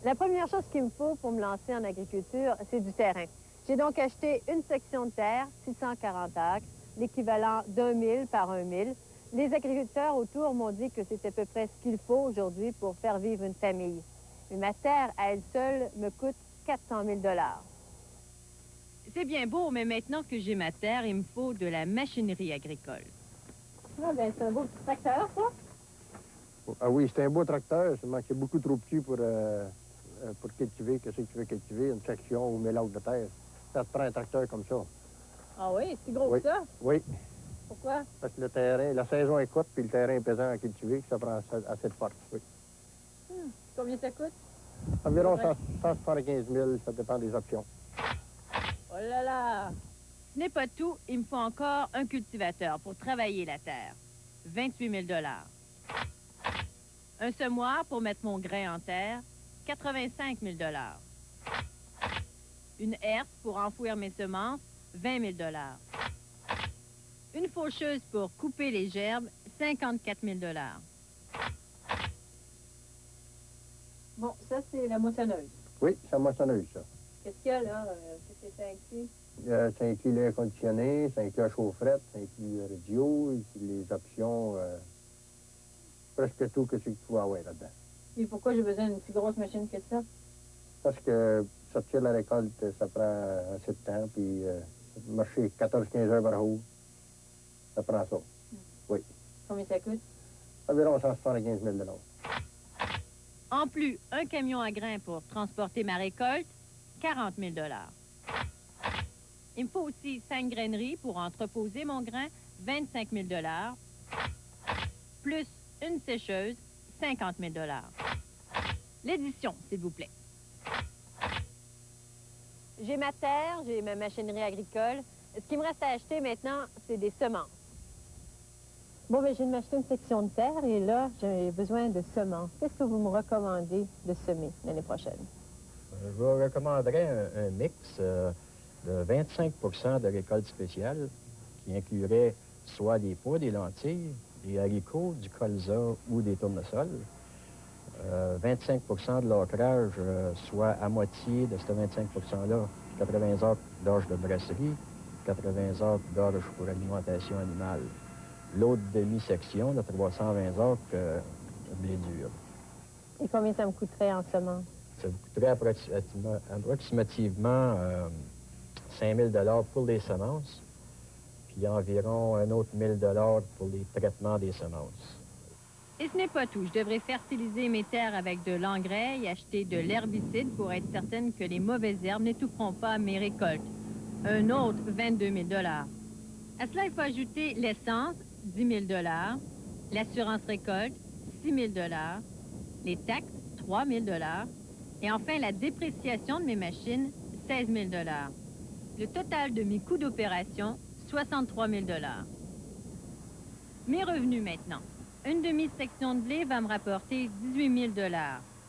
La première chose qu'il me faut pour me lancer en agriculture, c'est du terrain. J'ai donc acheté une section de terre, 640 acres, l'équivalent d'1 000 par 1 000. Les agriculteurs autour m'ont dit que c'est à peu près ce qu'il faut aujourd'hui pour faire vivre une famille. Mais ma terre, à elle seule, me coûte 400 000 $. C'est bien beau, mais maintenant que j'ai ma terre, il me faut de la machinerie agricole. Ah ben, c'est un beau petit tracteur, ça? Ah oui, c'est un beau tracteur, seulement qu'il est beaucoup trop petit pour cultiver. Qu'est-ce que tu veux cultiver? Une section ou mélange de terre. Ça te prend un tracteur comme ça. Ah oui? C'est gros Oui. que ça? Oui. Pourquoi? Parce que le terrain, la saison est courte, puis le terrain est pesant à cultiver, ça prend assez de force, oui. Combien ça coûte? Environ 175 000, ça dépend des options. Oh là là! Ce n'est pas tout, il me faut encore un cultivateur pour travailler la terre. 28 000 $. Un semoir pour mettre mon grain en terre. 85 000 $. Une herse pour enfouir mes semences, 20 000 $. Une faucheuse pour couper les gerbes, 54 000 $. Bon, ça, c'est la moissonneuse. Oui, c'est la moissonneuse, ça. Qu'est-ce qu'il y a, là? Qu'est-ce que ça inclut? Ça inclut l'air conditionné, ça inclut la chaufferette, ça inclut le radio, les options, presque tout que tu peux avoir là-dedans. Et pourquoi j'ai besoin d'une si grosse machine que ça? Parce que sortir la récolte, ça prend assez de temps, puis marcher 14-15 heures par jour, ça prend ça. Oui. Combien ça coûte? Environ 175 000 $. En plus, un camion à grains pour transporter ma récolte, 40 000 $. Il me faut aussi 5 graineries pour entreposer mon grain, 25 000 $. Plus une sécheuse, 50 000 $. L'édition, s'il vous plaît. J'ai ma terre, j'ai ma machinerie agricole. Ce qui me reste à acheter maintenant, c'est des semences. Bon, bien, je viens de m'acheter une section de terre et là, j'ai besoin de semences. Qu'est-ce que vous me recommandez de semer l'année prochaine? Je vous recommanderais un mix de 25 de récolte spéciale qui inclurait soit des pois, des lentilles, des haricots, du colza ou des tournesols. 25 de l'ancrage, soit à moitié de ce 25 %-là, 80 acres d'orge de brasserie, 80 acres d'orge pour alimentation animale. L'autre demi-section, de 320 acres, de blé dur. Et combien ça me coûterait en semences? Ça vous coûterait approximativement 5 000 pour les semences, puis environ un autre 1 000 pour les traitements des semences. Et ce n'est pas tout. Je devrais fertiliser mes terres avec de l'engrais et acheter de l'herbicide pour être certaine que les mauvaises herbes n'étoufferont pas mes récoltes. Un autre 22 000 $. À cela, il faut ajouter l'essence, 10 000 $, l'assurance récolte, 6 000 $, les taxes, 3 000 $, et enfin la dépréciation de mes machines, 16 000 $. Le total de mes coûts d'opération, 63 000 $. Mes revenus maintenant. Une demi-section de blé va me rapporter 18 000 $.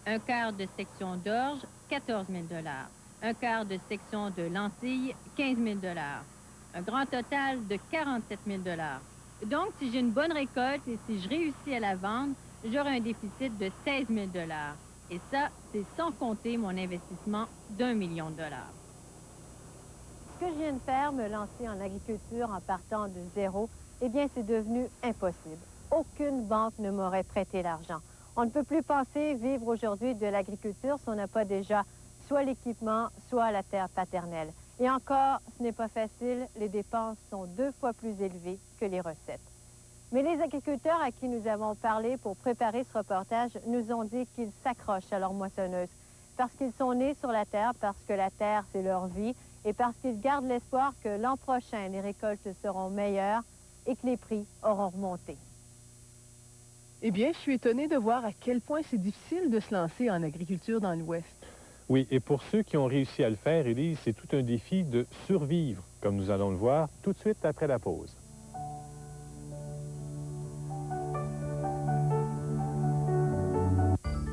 Un quart de section d'orge, 14 000 $. Un quart de section de lentilles, 15 000 $. Un grand total de 47 000 $. Donc, si j'ai une bonne récolte et si je réussis à la vendre, j'aurai un déficit de 16 000 $. Et ça, c'est sans compter mon investissement d'1 million de $. Ce que je viens de faire, me lancer en agriculture en partant de zéro, eh bien, c'est devenu impossible. Aucune banque ne m'aurait prêté l'argent. On ne peut plus penser vivre aujourd'hui de l'agriculture si on n'a pas déjà soit l'équipement, soit la terre paternelle. Et encore, ce n'est pas facile, les dépenses sont 2 fois plus élevées que les recettes. Mais les agriculteurs à qui nous avons parlé pour préparer ce reportage nous ont dit qu'ils s'accrochent à leur moissonneuse parce qu'ils sont nés sur la terre, parce que la terre, c'est leur vie, et parce qu'ils gardent l'espoir que l'an prochain, les récoltes seront meilleures et que les prix auront remonté. Eh bien, je suis étonnée de voir à quel point c'est difficile de se lancer en agriculture dans l'Ouest. Oui, et pour ceux qui ont réussi à le faire, Élise, c'est tout un défi de survivre, comme nous allons le voir tout de suite après la pause.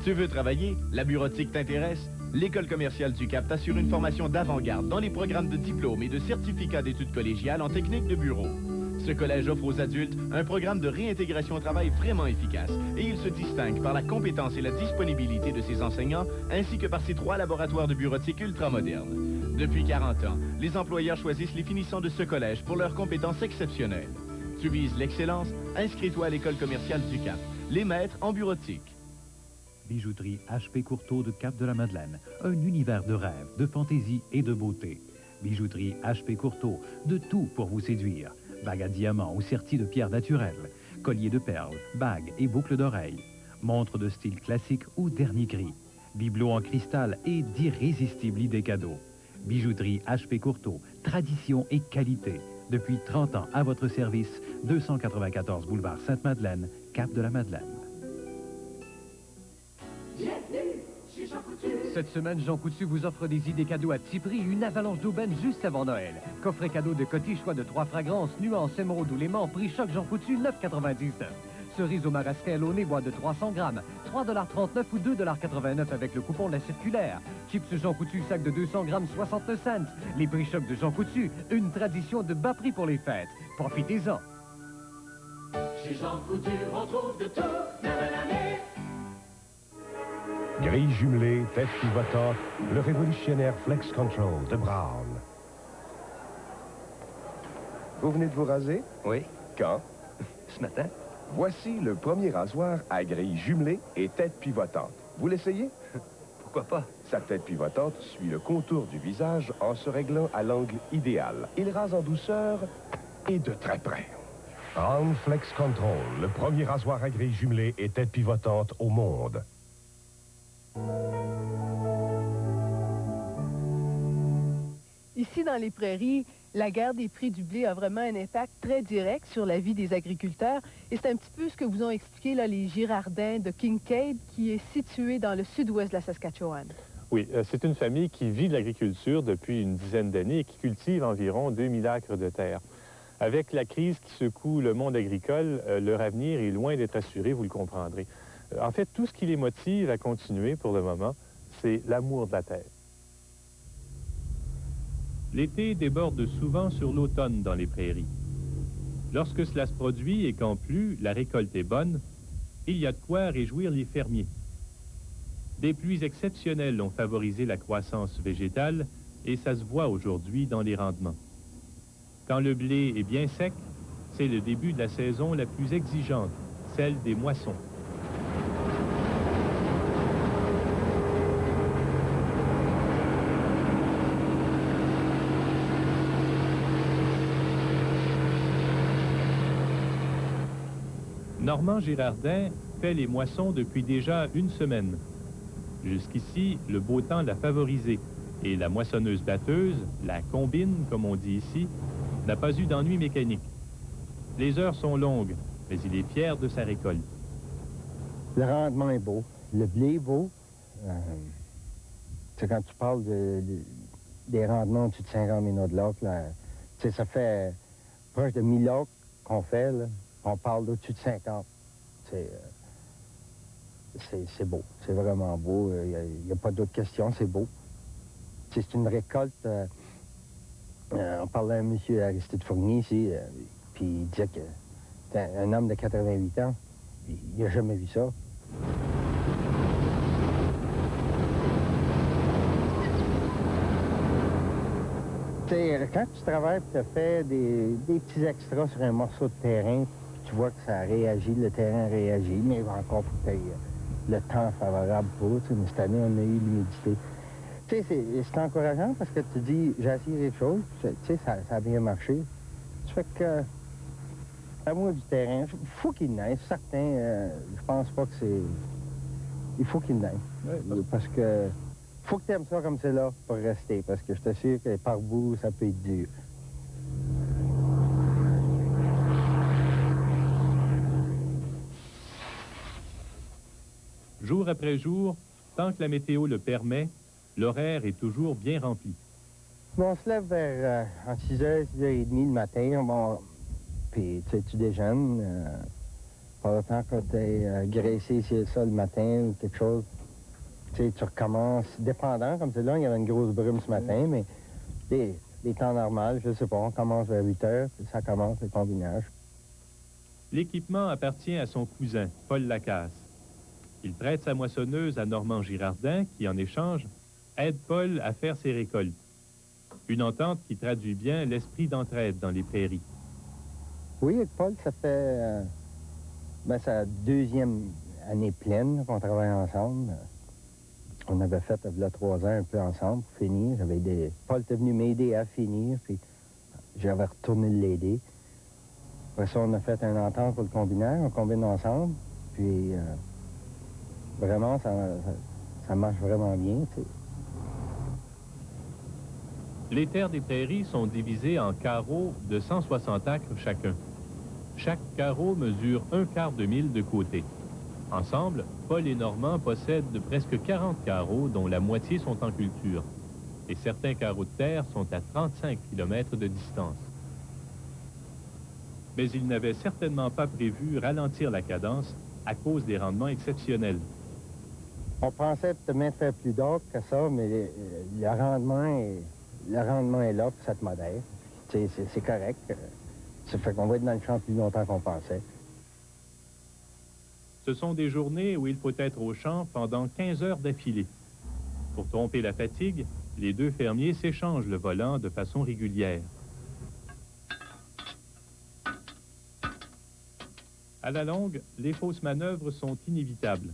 Tu veux travailler? La bureautique t'intéresse? L'École commerciale du Cap t'assure une formation d'avant-garde dans les programmes de diplôme et de certificat d'études collégiales en technique de bureau. Ce collège offre aux adultes un programme de réintégration au travail vraiment efficace et il se distingue par la compétence et la disponibilité de ses enseignants ainsi que par ses 3 laboratoires de bureautique ultramodernes. Depuis 40 ans, les employeurs choisissent les finissants de ce collège pour leurs compétences exceptionnelles. Tu vises l'excellence? Inscris-toi à l'École commerciale du Cap. Les maîtres en bureautique. Bijouterie H.P. Courtauld de Cap-de-la-Madeleine. Un univers de rêve, de fantaisie et de beauté. Bijouterie H.P. Courtauld, de tout pour vous séduire. Bagues à diamants ou serties de pierres naturelles. Colliers de perles, bagues et boucles d'oreilles. Montres de style classique ou dernier cri. Bibelots en cristal et d'irrésistibles idées cadeaux. Bijouterie H.P. Courtauld, tradition et qualité. Depuis 30 ans à votre service, 294 boulevard Sainte-Madeleine, Cap-de-la-Madeleine. Cette semaine, Jean Coutu vous offre des idées cadeaux à petit prix, une avalanche d'aubaine juste avant Noël. Coffret cadeau de Coty, choix de 3 fragrances, nuances, émeraude ou léman, prix choc Jean Coutu, 9,99. Cerise au marasquin launay, boîte de 300 grammes, 3,39 ou 2,89 avec le coupon de la circulaire. Chips Jean Coutu, sac de 200 grammes, 69 cents. Les prix choc de Jean Coutu, une tradition de bas prix pour les fêtes. Profitez-en. Chez Jean Coutu, on trouve de tout, même l'année. Grille jumelée, tête pivotante, le révolutionnaire Flex Control de Brown. Vous venez de vous raser? Oui. Quand? Ce matin. Voici le premier rasoir à grille jumelée et tête pivotante. Vous l'essayez? Pourquoi pas? Sa tête pivotante suit le contour du visage en se réglant à l'angle idéal. Il rase en douceur et de très près. Brown Flex Control, le premier rasoir à grille jumelée et tête pivotante au monde. Ici, dans les prairies, La guerre des prix du blé a vraiment un impact très direct sur la vie des agriculteurs. Et c'est un petit peu ce que vous ont expliqué là, les Girardins de Kincaid, qui est situé dans le sud-ouest de la Saskatchewan. Oui, c'est une famille qui vit de l'agriculture depuis une dizaine d'années et qui cultive environ 2000 acres de terre. Avec la crise qui secoue le monde agricole, leur avenir est loin d'être assuré, vous le comprendrez. En fait, tout ce qui les motive à continuer pour le moment, c'est l'amour de la terre. L'été déborde souvent sur l'automne dans les prairies. Lorsque cela se produit et qu'en plus la récolte est bonne, il y a de quoi réjouir les fermiers. Des pluies exceptionnelles ont favorisé la croissance végétale et ça se voit aujourd'hui dans les rendements. Quand le blé est bien sec, c'est le début de la saison la plus exigeante, celle des moissons. Normand Girardin fait les moissons depuis déjà une semaine. Jusqu'ici, le beau temps l'a favorisé et la moissonneuse-batteuse, la combine, comme on dit ici, n'a pas eu d'ennui mécanique. Les heures sont longues, mais il est fier de sa récolte. Le rendement est beau, le blé est beau. Quand tu parles des rendements au-dessus de 50 minutes de l'ocre, ça fait proche de 1000 ocres qu'on fait, là. On parle d'au-dessus de 50. C'est beau, c'est vraiment beau. Il n'y a pas d'autre question, c'est beau. C'est une récolte. On parlait à M. Aristide Fournier ici, puis il disait que c'était un homme de 88 ans. Il n'a jamais vu ça. Quand tu travailles et tu fait des petits extras sur un morceau de terrain, tu vois que ça réagit, le terrain réagit, mais encore faut que le temps favorable pour. Mais cette année, on a eu l'humidité. C'est encourageant parce que tu dis, j'ai essayé quelque chose, ça a bien marché. Ça fait que, à moi du terrain, il faut qu'il neige. Certains, je pense pas que c'est... Il faut qu'il neige. Oui, parce que faut que tu aimes ça comme c'est là pour rester, parce que je t'assure que par bout, ça peut être dur. Jour après jour, tant que la météo le permet, l'horaire est toujours bien rempli. Bon, on se lève vers 6h, 6h30 le matin. Bon, puis tu déjeunes. Pas le temps que tu es graissé ici ça le matin ou quelque chose. Tu recommences, dépendant, comme c'est là, il y avait une grosse brume ce matin, mais les temps normaux, je sais pas, on commence vers 8h, puis ça commence le combinage. L'équipement appartient à son cousin, Paul Lacasse. Il prête sa moissonneuse à Normand Girardin, qui, en échange, aide Paul à faire ses récoltes. Une entente qui traduit bien l'esprit d'entraide dans les prairies. Oui, avec Paul, ça fait sa deuxième année pleine qu'on travaille ensemble. On avait fait, il y a 3 ans, un peu ensemble pour finir. Paul était venu m'aider à finir, puis j'avais retourné l'aider. Après ça, on a fait une entente pour le combinaire, on combine ensemble, puis vraiment, ça marche vraiment bien, tu sais. Les terres des prairies sont divisées en carreaux de 160 acres chacun. Chaque carreau mesure 1/4 de mille de côté. Ensemble, Paul et Normand possèdent presque 40 carreaux, dont la moitié sont en culture. Et certains carreaux de terre sont à 35 km de distance. Mais ils n'avaient certainement pas prévu ralentir la cadence à cause des rendements exceptionnels. On pensait peut-être faire plus d'or que ça, mais le rendement est là pour cette modèle. C'est correct. Ça fait qu'on va être dans le champ plus longtemps qu'on pensait. Ce sont des journées où il faut être au champ pendant 15 heures d'affilée. Pour tromper la fatigue, les deux fermiers s'échangent le volant de façon régulière. À la longue, les fausses manœuvres sont inévitables.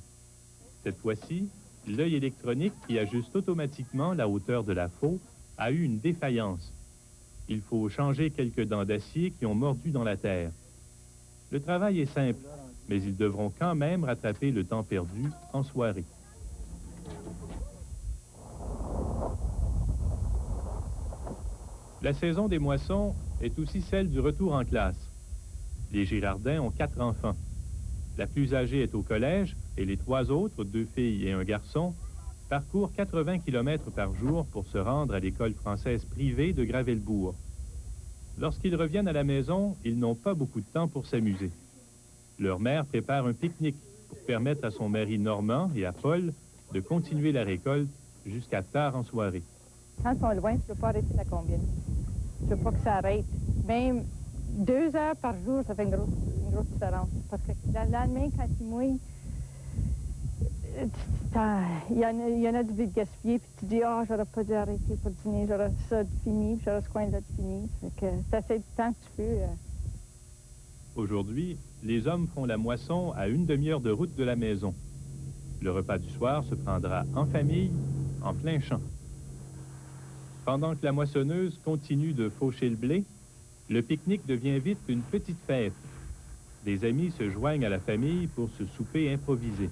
Cette fois-ci, l'œil électronique qui ajuste automatiquement la hauteur de la faux a eu une défaillance. Il faut changer quelques dents d'acier qui ont mordu dans la terre. Le travail est simple, mais ils devront quand même rattraper le temps perdu en soirée. La saison des moissons est aussi celle du retour en classe. Les Girardins ont 4 enfants. La plus âgée est au collège et les 3 autres, 2 filles et un garçon, parcourent 80 km par jour pour se rendre à l'école française privée de Gravelbourg. Lorsqu'ils reviennent à la maison, ils n'ont pas beaucoup de temps pour s'amuser. Leur mère prépare un pique-nique pour permettre à son mari Normand et à Paul de continuer la récolte jusqu'à tard en soirée. Quand ils sont loin, tu ne peux pas arrêter la combine. Je ne veux pas que ça arrête. Même 2 heures par jour, ça fait une grosse différence. Parce que le lendemain, quand ils mouillent, il y en a du vide gaspillé, puis tu dis, ah, j'aurais pas dû arrêter pour dîner, j'aurais ça de fini, puis j'aurais ce coin-là de fini. Fait que c'est assez de temps que tu peux. Aujourd'hui, les hommes font la moisson à une demi-heure de route de la maison. Le repas du soir se prendra en famille, en plein champ. Pendant que la moissonneuse continue de faucher le blé, le pique-nique devient vite une petite fête. Des amis se joignent à la famille pour ce souper improvisé.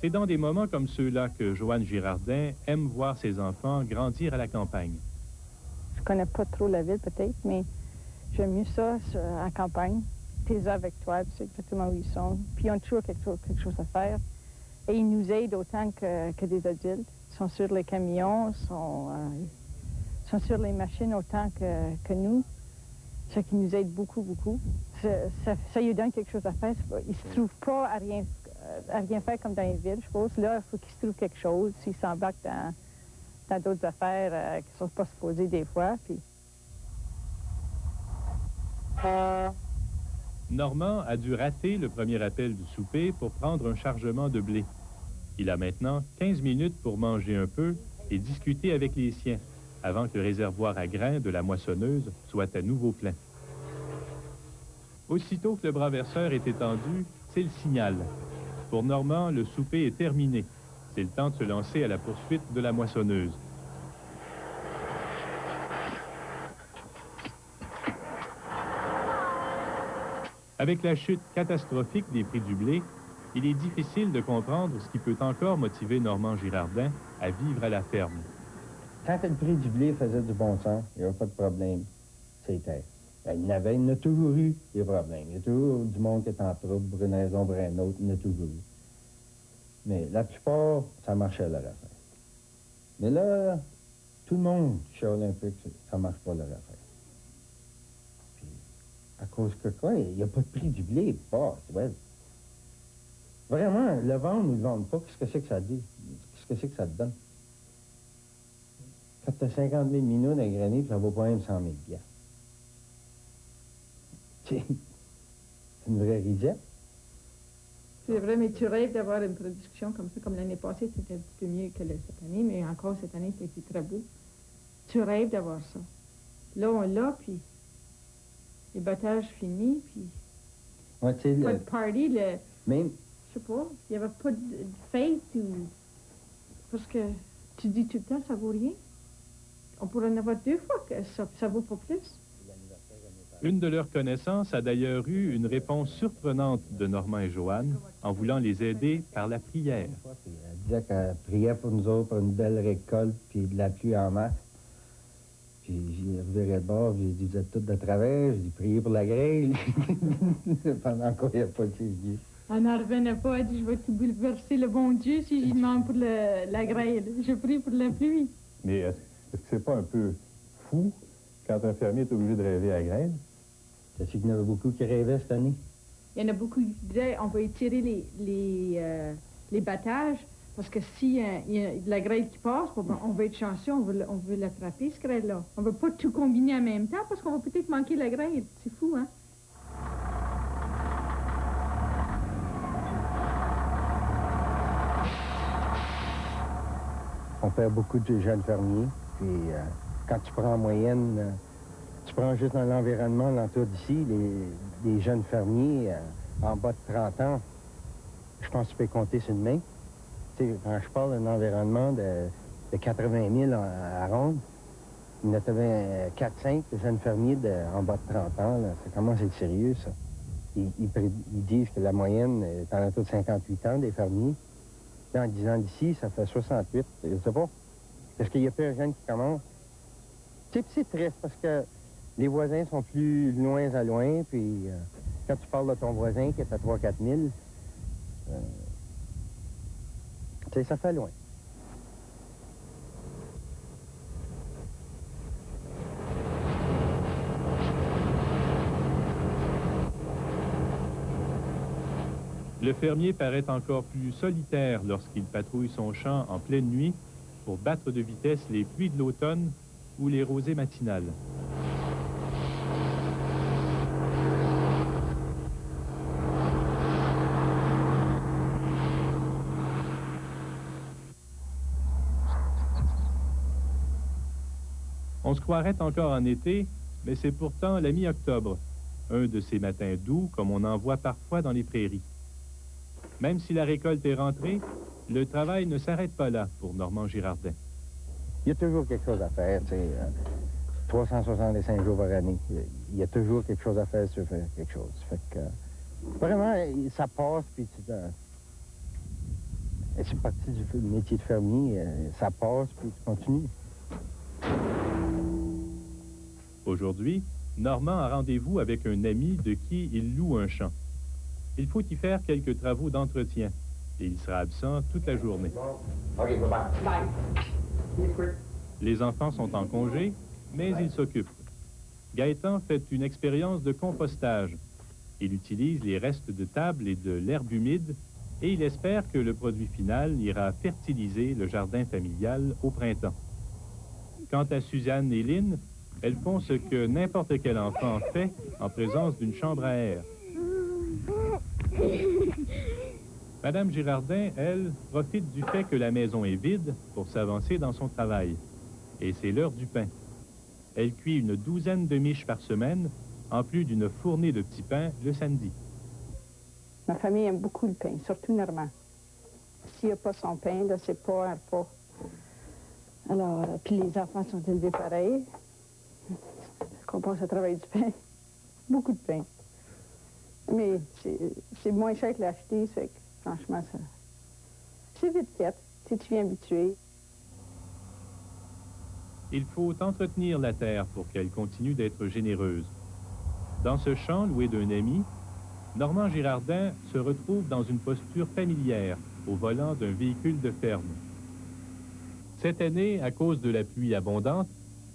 C'est dans des moments comme ceux-là que Joanne Girardin aime voir ses enfants grandir à la campagne. Je connais pas trop la ville peut-être, mais j'aime mieux ça en campagne. Tu es avec toi, tu sais exactement où ils sont. Puis ils ont toujours quelque chose à faire. Et ils nous aident autant que des adultes. Ils sont sur les camions, sont sur les machines autant que nous. Ce qui nous aide beaucoup, beaucoup. Ça lui donne quelque chose à faire. Ils ne se trouvent pas à rien faire comme dans les villes, je pense. Là, il faut qu'ils se trouvent quelque chose. S'ils s'embarquent dans d'autres affaires qui ne sont pas supposées des fois. Puis... Normand a dû rater le premier appel du souper pour prendre un chargement de blé. Il a maintenant 15 minutes pour manger un peu et discuter avec les siens, avant que le réservoir à grains de la moissonneuse soit à nouveau plein. Aussitôt que le bras verseur est étendu, c'est le signal. Pour Normand, le souper est terminé. C'est le temps de se lancer à la poursuite de la moissonneuse. Avec la chute catastrophique des prix du blé, il est difficile de comprendre ce qui peut encore motiver Normand Girardin à vivre à la ferme. Quand le prix du blé faisait du bon sens, il n'y avait pas de problème. C'était. Il y en a toujours eu des problèmes. Il y a toujours du monde qui est en trouble pour une raison ou pour une autre. Il y en a toujours eu. Mais la plupart, ça marchait leur affaire. Mais là, tout le monde chiale un peu que ça ne marche pas leur affaire. Puis, à cause que quoi, il n'y a pas de prix du blé. Ouais. Vraiment, le vendre ou le vendre pas, qu'est-ce que c'est que ça dit? Qu'est-ce que c'est que ça te donne? Quand tu as 50 000 minutes à grainer, ça vaut pas même 100 000 $. C'est une vraie risette. C'est vrai, mais tu rêves d'avoir une production comme ça, comme l'année passée, c'était un petit peu mieux que cette année, mais encore cette année, c'était très beau. Tu rêves d'avoir ça. Là, on l'a, puis les battages finis, puis ouais, pas de party, même... je sais pas, il n'y avait pas de fête, ou... parce que tu dis tout le temps, ça vaut rien. On pourrait en avoir 2 fois que ça vaut pas plus. Une de leurs connaissances a d'ailleurs eu une réponse surprenante de Normand et Joanne en voulant les aider par la prière. Elle disait qu'elle priait pour nous autres pour une belle récolte puis de la pluie en masse. Puis j'ai reviré de bord, j'ai dit, vous êtes tous de travers, j'ai dit, priez pour la grêle. Pendant qu'il n'y a pas de Dieu. Elle n'en revenait pas, elle dit, je vais tout bouleverser le bon Dieu si je demande pour la grêle. Je prie pour la pluie. Mais est-ce que c'est pas un peu fou quand un fermier est obligé de rêver à la grêle? C'est qu'il y en avait beaucoup qui rêvaient cette année. Il y en a beaucoup qui disaient, on va étirer les battages, parce que s'il y a de la grêle qui passe, on va être chanceux, on veut l'attraper, ce grêle-là. On ne veut pas tout combiner en même temps, parce qu'on va peut-être manquer la grêle. C'est fou, hein? On perd beaucoup de jeunes fermiers, puis quand tu prends en moyenne, tu prends juste dans l'environnement, l'entour d'ici, les jeunes fermiers en bas de 30 ans, je pense que tu peux compter sur une main. Tu sais, quand je parle d'un environnement de 80 000 à ronde, il y en a 4-5 jeunes fermiers en bas de 30 ans, là. Ça commence à être sérieux, ça. Ils disent que la moyenne est en autour de 58 ans des fermiers. Là, en 10 ans d'ici, ça fait 68. Je sais pas. Est-ce qu'il y a plus de jeunes qui commencent? Tu C'est triste parce que les voisins sont plus loin à loin, puis quand tu parles de ton voisin qui est à 3-4 000, tu sais, ça fait loin. Le fermier paraît encore plus solitaire lorsqu'il patrouille son champ en pleine nuit pour battre de vitesse les pluies de l'automne ou les rosées matinales. On se croirait encore en été, mais c'est pourtant la mi-octobre, un de ces matins doux comme on en voit parfois dans les prairies. Même si la récolte est rentrée, le travail ne s'arrête pas là pour Normand Girardin. Il y a toujours quelque chose à faire, tu sais. 365 jours par année. Il y a toujours quelque chose à faire si tu veux faire quelque chose. Fait que, vraiment, ça passe, puis c'est parti du métier de fermier. Ça passe, puis tu continues. Aujourd'hui, Normand a rendez-vous avec un ami de qui il loue un champ. Il faut y faire quelques travaux d'entretien et il sera absent toute la journée. OK, bye-bye. Les enfants sont en congé, mais ils s'occupent. Gaëtan fait une expérience de compostage. Il utilise les restes de table et de l'herbe humide et il espère que le produit final ira fertiliser le jardin familial au printemps. Quant à Suzanne et Lynn, elles font ce que n'importe quel enfant fait en présence d'une chambre à air. Madame Girardin, elle, profite du fait que la maison est vide pour s'avancer dans son travail. Et c'est l'heure du pain. Elle cuit une douzaine de miches par semaine, en plus d'une fournée de petits pains le samedi. Ma famille aime beaucoup le pain, surtout Normand. S'il n'y a pas son pain, là, c'est pas un repas. Alors, puis les enfants sont élevés pareil. Qu'on passe à travailler du pain. Beaucoup de pain. Mais c'est moins cher que l'acheter, c'est que, franchement, ça... C'est vite fait, si tu viens habitué. Il faut entretenir la terre pour qu'elle continue d'être généreuse. Dans ce champ loué d'un ami, Normand Girardin se retrouve dans une posture familière, au volant d'un véhicule de ferme. Cette année, à cause de la pluie abondante,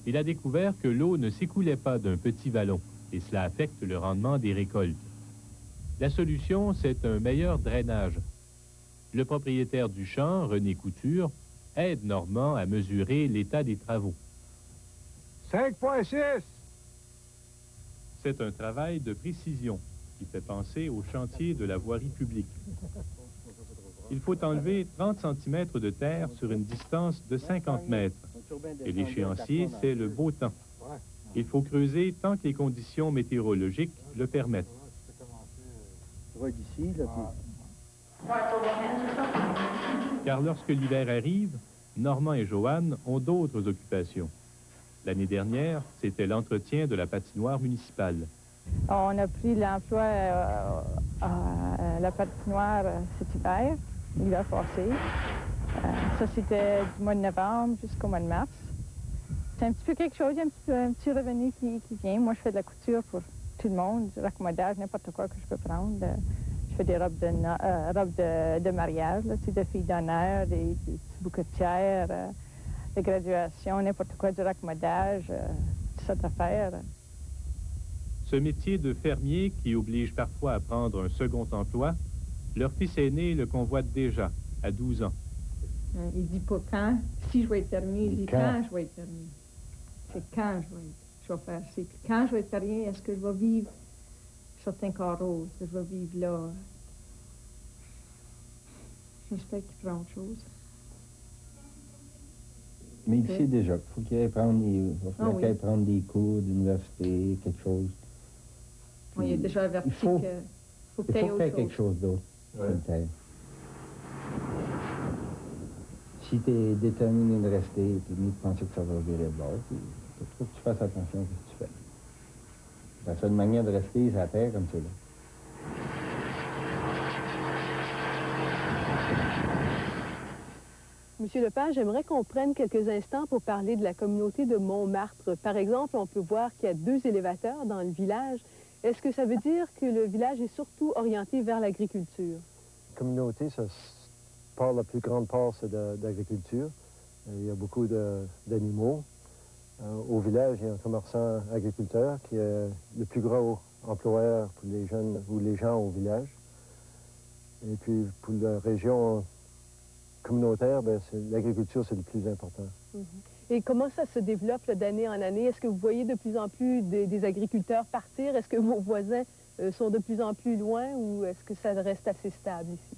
il a découvert que l'eau ne s'écoulait pas d'un petit vallon, et cela affecte le rendement des récoltes. La solution, c'est un meilleur drainage. Le propriétaire du champ, René Couture, aide Normand à mesurer l'état des travaux. 5,6! C'est un travail de précision qui fait penser au chantier de la voirie publique. Il faut enlever 30 cm de terre sur une distance de 50 mètres. Et l'échéancier, c'est le beau temps. Il faut creuser tant que les conditions météorologiques le permettent. Car lorsque l'hiver arrive, Normand et Joanne ont d'autres occupations. L'année dernière, c'était l'entretien de la patinoire municipale. On a pris l'emploi à la patinoire cet hiver, l'hiver passé. Ça, c'était du mois de novembre jusqu'au mois de mars. C'est un petit peu quelque chose, il y a un petit revenu qui vient. Moi, je fais de la couture pour tout le monde, du raccommodage, n'importe quoi que je peux prendre. Je fais des robes de mariage, là, de filles d'honneur, des petites bouquetières, de graduation, n'importe quoi, du raccommodage, toutes sortes d'affaires. Ce métier de fermier qui oblige parfois à prendre un second emploi, leur fils aîné le convoite déjà, à 12 ans. Il dit pas quand, si je vais être fermier, il dit quand je vais être fermier. C'est quand je vais faire. C'est quand je vais être fermier, est-ce que je vais vivre certains carreaux, est-ce que je vais vivre là. J'espère qu'il fera autre chose. Mais il sait déjà qu'il faut qu'il aille prendre des cours d'université, quelque chose. Puis, il a déjà averti qu'il faut qu'il y ait quelque chose d'autre sur le terre. Si tu es déterminé de rester, tu es mieux de penser que ça va virer le bord, il faut que tu fasses attention à ce que tu fais. La seule manière de rester, c'est à terre comme c'est là. Monsieur Lepage, j'aimerais qu'on prenne quelques instants pour parler de la communauté de Montmartre. Par exemple, on peut voir qu'il y a 2 élévateurs dans le village. Est-ce que ça veut dire que le village est surtout orienté vers l'agriculture? La communauté, la plus grande part, c'est d'agriculture. Il y a beaucoup d'animaux. Au village, il y a un commerçant agriculteur qui est le plus gros employeur pour les jeunes ou les gens au village. Et puis, pour la région communautaire, l'agriculture, c'est le plus important. Et comment ça se développe d'année en année? Est-ce que vous voyez de plus en plus des agriculteurs partir? Est-ce que vos voisins sont de plus en plus loin ou est-ce que ça reste assez stable ici?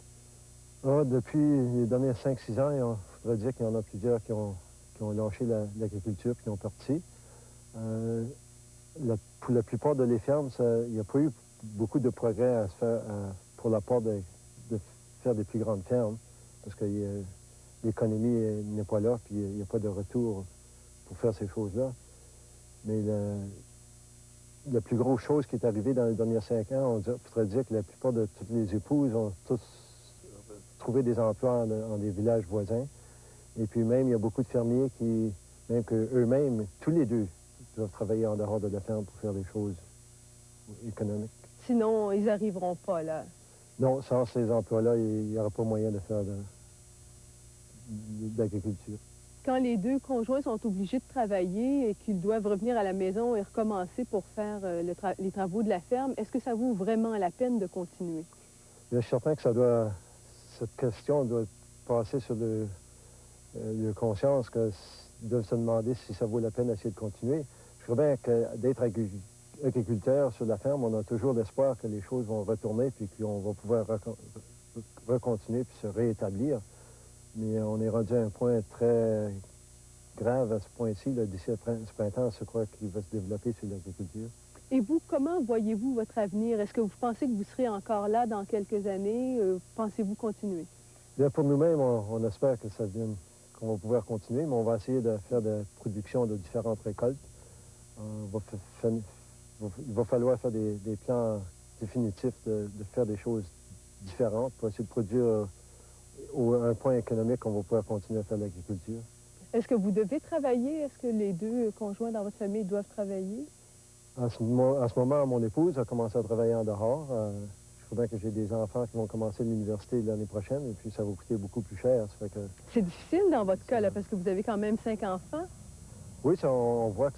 Depuis les derniers 5-6 ans, il faudrait dire qu'il y en a plusieurs qui ont lâché l'agriculture puis qui ont parti. Pour la plupart de les fermes, il n'y a pas eu beaucoup de progrès à se faire pour la part de faire des plus grandes fermes, parce que l'économie n'est pas là, puis il n'y a pas de retour pour faire ces choses-là. Mais la plus grosse chose qui est arrivée dans les derniers 5 ans, on pourrait dire que la plupart de toutes les épouses ont tous trouvé des emplois dans des villages voisins. Et puis même, il y a beaucoup de fermiers qui, même qu'eux-mêmes, tous les deux, doivent travailler en dehors de la ferme pour faire des choses économiques. Sinon, ils n'arriveront pas là. Non, sans ces emplois-là, il n'y aura pas moyen de faire d'agriculture. Quand les 2 conjoints sont obligés de travailler et qu'ils doivent revenir à la maison et recommencer pour faire les travaux de la ferme, est-ce que ça vaut vraiment la peine de continuer? Je suis certain que cette question doit passer sur le conscience, que doivent se demander si ça vaut la peine d'essayer de continuer. Je crois bien que d'être agriculteur sur la ferme, on a toujours l'espoir que les choses vont retourner puis qu'on va pouvoir recontinuer puis se réétablir. Mais on est rendu à un point très grave à ce point-ci. D'ici ce printemps, je crois qu'il va se développer sur l'agriculture. Et vous, comment voyez-vous votre avenir? Est-ce que vous pensez que vous serez encore là dans quelques années? Pensez-vous continuer? Bien, pour nous-mêmes, on espère que qu'on va pouvoir continuer, mais on va essayer de faire de la production de différentes récoltes. Il va falloir faire des plans définitifs de faire des choses différentes pour essayer de produire à un point économique qu'on va pouvoir continuer à faire de l'agriculture. Est-ce que vous devez travailler? Est-ce que les 2 conjoints dans votre famille doivent travailler? À ce moment, mon épouse a commencé à travailler en dehors. Je crois bien que j'ai des enfants qui vont commencer l'université l'année prochaine et puis ça va coûter beaucoup plus cher. C'est difficile dans votre cas, là, parce que vous avez quand même 5 enfants. Oui, on voit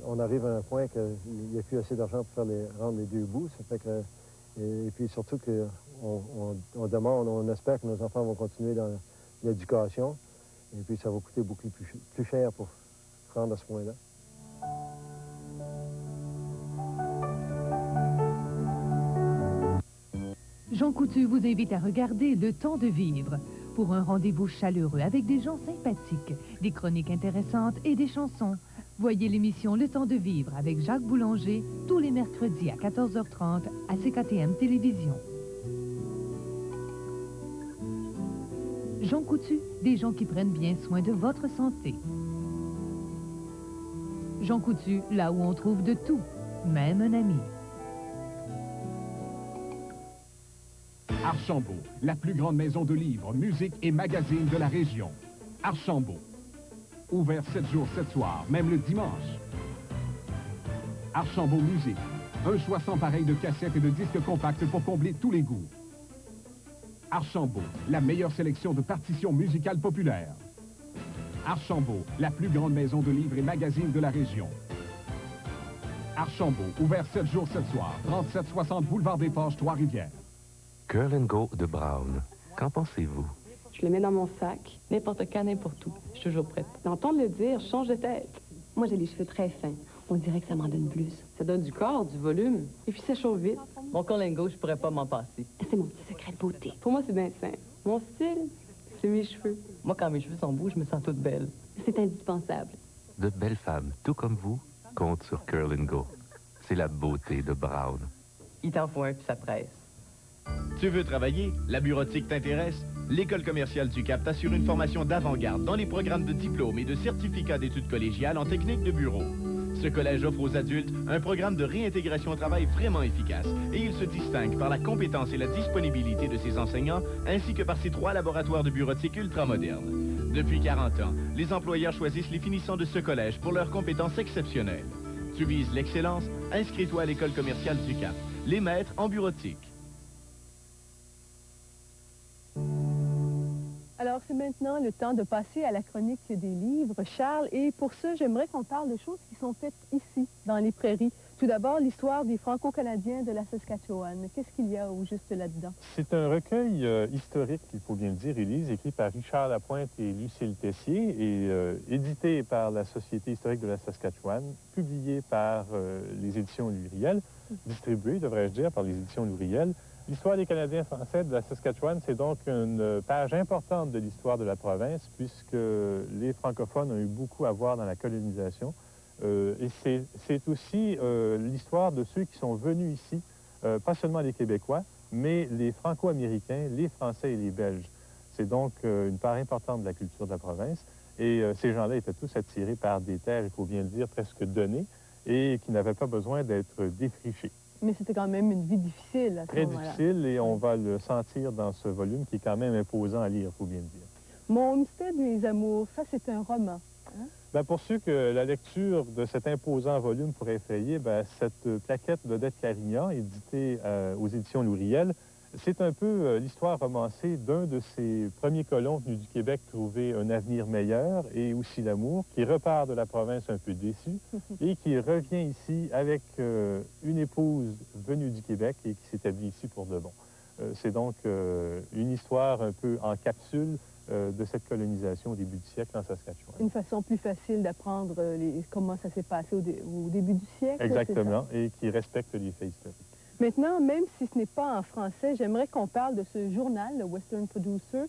on arrive à un point qu'il n'y a plus assez d'argent pour rendre les 2 bouts. Ça fait que, et puis surtout on espère que nos enfants vont continuer dans l'éducation. Et puis ça va coûter beaucoup plus cher pour se rendre à ce point-là. Jean Coutu vous invite à regarder Le Temps de vivre pour un rendez-vous chaleureux avec des gens sympathiques, des chroniques intéressantes et des chansons. Voyez l'émission Le Temps de vivre avec Jacques Boulanger tous les mercredis à 14h30 à CKTM Télévision. Jean Coutu, des gens qui prennent bien soin de votre santé. Jean Coutu, là où on trouve de tout, même un ami. Archambault, la plus grande maison de livres, musique et magazines de la région. Archambault. Ouvert 7 jours, 7 soirs, même le dimanche. Archambault Musique. Un choix sans pareil de cassettes et de disques compacts pour combler tous les goûts. Archambault, la meilleure sélection de partitions musicales populaires. Archambault, la plus grande maison de livres et magazines de la région. Archambault, ouvert 7 jours, 7 soirs, 3760 Boulevard des Forges, Trois-Rivières. Curl & Go de Brown. Qu'en pensez-vous? Je le mets dans mon sac, n'importe quand, n'importe où. Je suis toujours prête. D'entendre le dire, je change de tête. Moi, j'ai les cheveux très fins. On dirait que ça m'en donne plus. Ça donne du corps, du volume. Et puis, ça chauffe vite. Mon Curl & Go, je pourrais pas m'en passer. C'est mon petit secret de beauté. Pour moi, c'est bien simple. Mon style, c'est mes cheveux. Moi, quand mes cheveux sont beaux, je me sens toute belle. C'est indispensable. De belles femmes, tout comme vous, comptent sur Curl & Go. C'est la beauté de Brown. Il t'en faut un, puis ça presse. Tu veux travailler? La bureautique t'intéresse? L'École commerciale du Cap t'assure une formation d'avant-garde dans les programmes de diplôme et de certificat d'études collégiales en technique de bureau. Ce collège offre aux adultes un programme de réintégration au travail vraiment efficace et il se distingue par la compétence et la disponibilité de ses enseignants ainsi que par ses 3 laboratoires de bureautique ultramodernes. Depuis 40 ans, les employeurs choisissent les finissants de ce collège pour leurs compétences exceptionnelles. Tu vises l'excellence? Inscris-toi à l'École commerciale du Cap. Les maîtres en bureautique. Alors, c'est maintenant le temps de passer à la chronique des livres, Charles. Et pour ça, j'aimerais qu'on parle de choses qui sont faites ici, dans les prairies. Tout d'abord, l'histoire des Franco-Canadiens de la Saskatchewan. Qu'est-ce qu'il y a au juste là-dedans? C'est un recueil historique, il faut bien le dire, Élise, écrit par Richard Lapointe et Lucille Tessier et édité par la Société historique de la Saskatchewan, publié par les éditions Luriel, distribué, devrais-je dire, par les éditions Luriel. L'histoire des Canadiens français de la Saskatchewan, c'est donc une page importante de l'histoire de la province, puisque les francophones ont eu beaucoup à voir dans la colonisation. Et c'est aussi l'histoire de ceux qui sont venus ici, pas seulement les Québécois, mais les Franco-Américains, les Français et les Belges. C'est donc une part importante de la culture de la province. Et ces gens-là étaient tous attirés par des terres, il faut bien le dire, presque données, et qui n'avaient pas besoin d'être défrichées. Mais c'était quand même une vie difficile à ce moment-là. Très difficile, et on va le sentir dans ce volume qui est quand même imposant à lire, il faut bien le dire. Mon Homestead, mes amours, ça c'est un roman. Hein? Bien, pour ceux que la lecture de cet imposant volume pourrait effrayer, bien, cette plaquette d'Odette Carignan, éditée aux éditions Luriel, c'est un peu l'histoire romancée d'un de ces premiers colons venus du Québec trouver un avenir meilleur et aussi l'amour, qui repart de la province un peu déçu et qui revient ici avec une épouse venue du Québec et qui s'établit ici pour de bon. C'est donc une histoire un peu en capsule de cette colonisation au début du siècle en Saskatchewan. Une façon plus facile d'apprendre comment ça s'est passé au début du siècle. Exactement, et qui respecte les faits historiques. Maintenant, même si ce n'est pas en français, j'aimerais qu'on parle de ce journal, le Western Producer,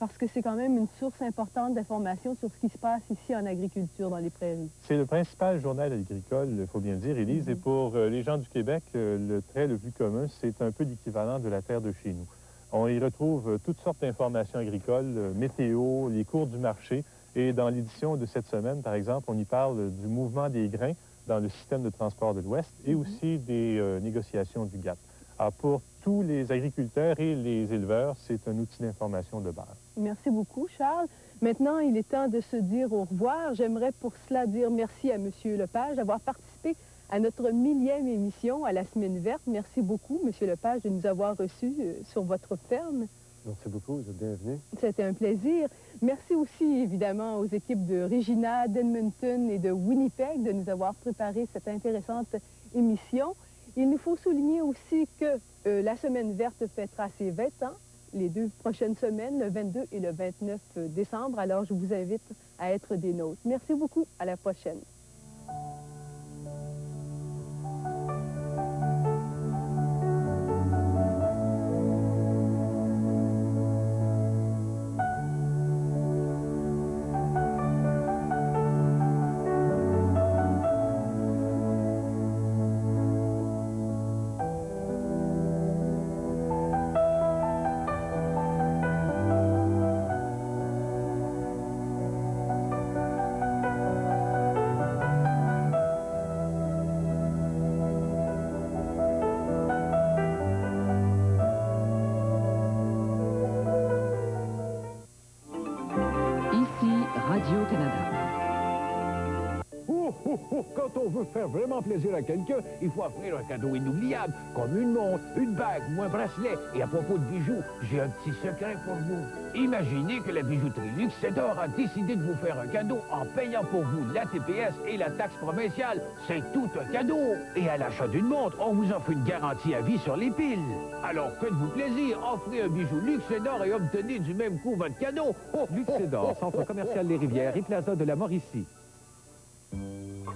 parce que c'est quand même une source importante d'informations sur ce qui se passe ici en agriculture dans les prairies. C'est le principal journal agricole, il faut bien le dire, Élise, et pour les gens du Québec, le trait le plus commun, c'est un peu l'équivalent de la terre de chez nous. On y retrouve toutes sortes d'informations agricoles, météo, les cours du marché, et dans l'édition de cette semaine, par exemple, on y parle du mouvement des grains dans le système de transport de l'Ouest et aussi des négociations du GATT. Alors, pour tous les agriculteurs et les éleveurs, c'est un outil d'information de base. Merci beaucoup, Charles. Maintenant, il est temps de se dire au revoir. J'aimerais pour cela dire merci à M. Lepage d'avoir participé à notre 1000e émission à la Semaine verte. Merci beaucoup, M. Lepage, de nous avoir reçus sur votre ferme. Merci beaucoup, vous êtes bienvenue. C'était un plaisir. Merci aussi, évidemment, aux équipes de Regina, d'Edmonton et de Winnipeg de nous avoir préparé cette intéressante émission. Il nous faut souligner aussi que la Semaine verte fêtera ses 20 ans, les 2 prochaines semaines, le 22 et le 29 décembre. Alors, je vous invite à être des nôtres. Merci beaucoup. À la prochaine. Quand on veut faire vraiment plaisir à quelqu'un, il faut offrir un cadeau inoubliable, comme une montre, une bague ou un bracelet. Et à propos de bijoux, j'ai un petit secret pour vous. Imaginez que la bijouterie Luxedor a décidé de vous faire un cadeau en payant pour vous la TPS et la taxe provinciale. C'est tout un cadeau. Et à l'achat d'une montre, on vous offre une garantie à vie sur les piles. Alors faites-vous plaisir, offrez un bijou Luxedor et obtenez du même coup votre cadeau. Luxedor, centre commercial Les Rivières et Plaza de la Mauricie.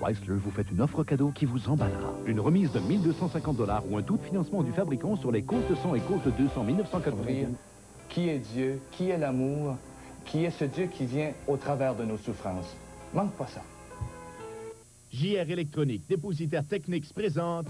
Chrysler vous fait une offre cadeau qui vous emballera. Une remise de 1 250 $ ou un taux de financement du fabricant sur les Colt 100 et Colt 200 1980. Qui est Dieu? Qui est l'amour? Qui est ce Dieu qui vient au travers de nos souffrances? Manque pas ça. JR Électronique, dépositaire Technics présente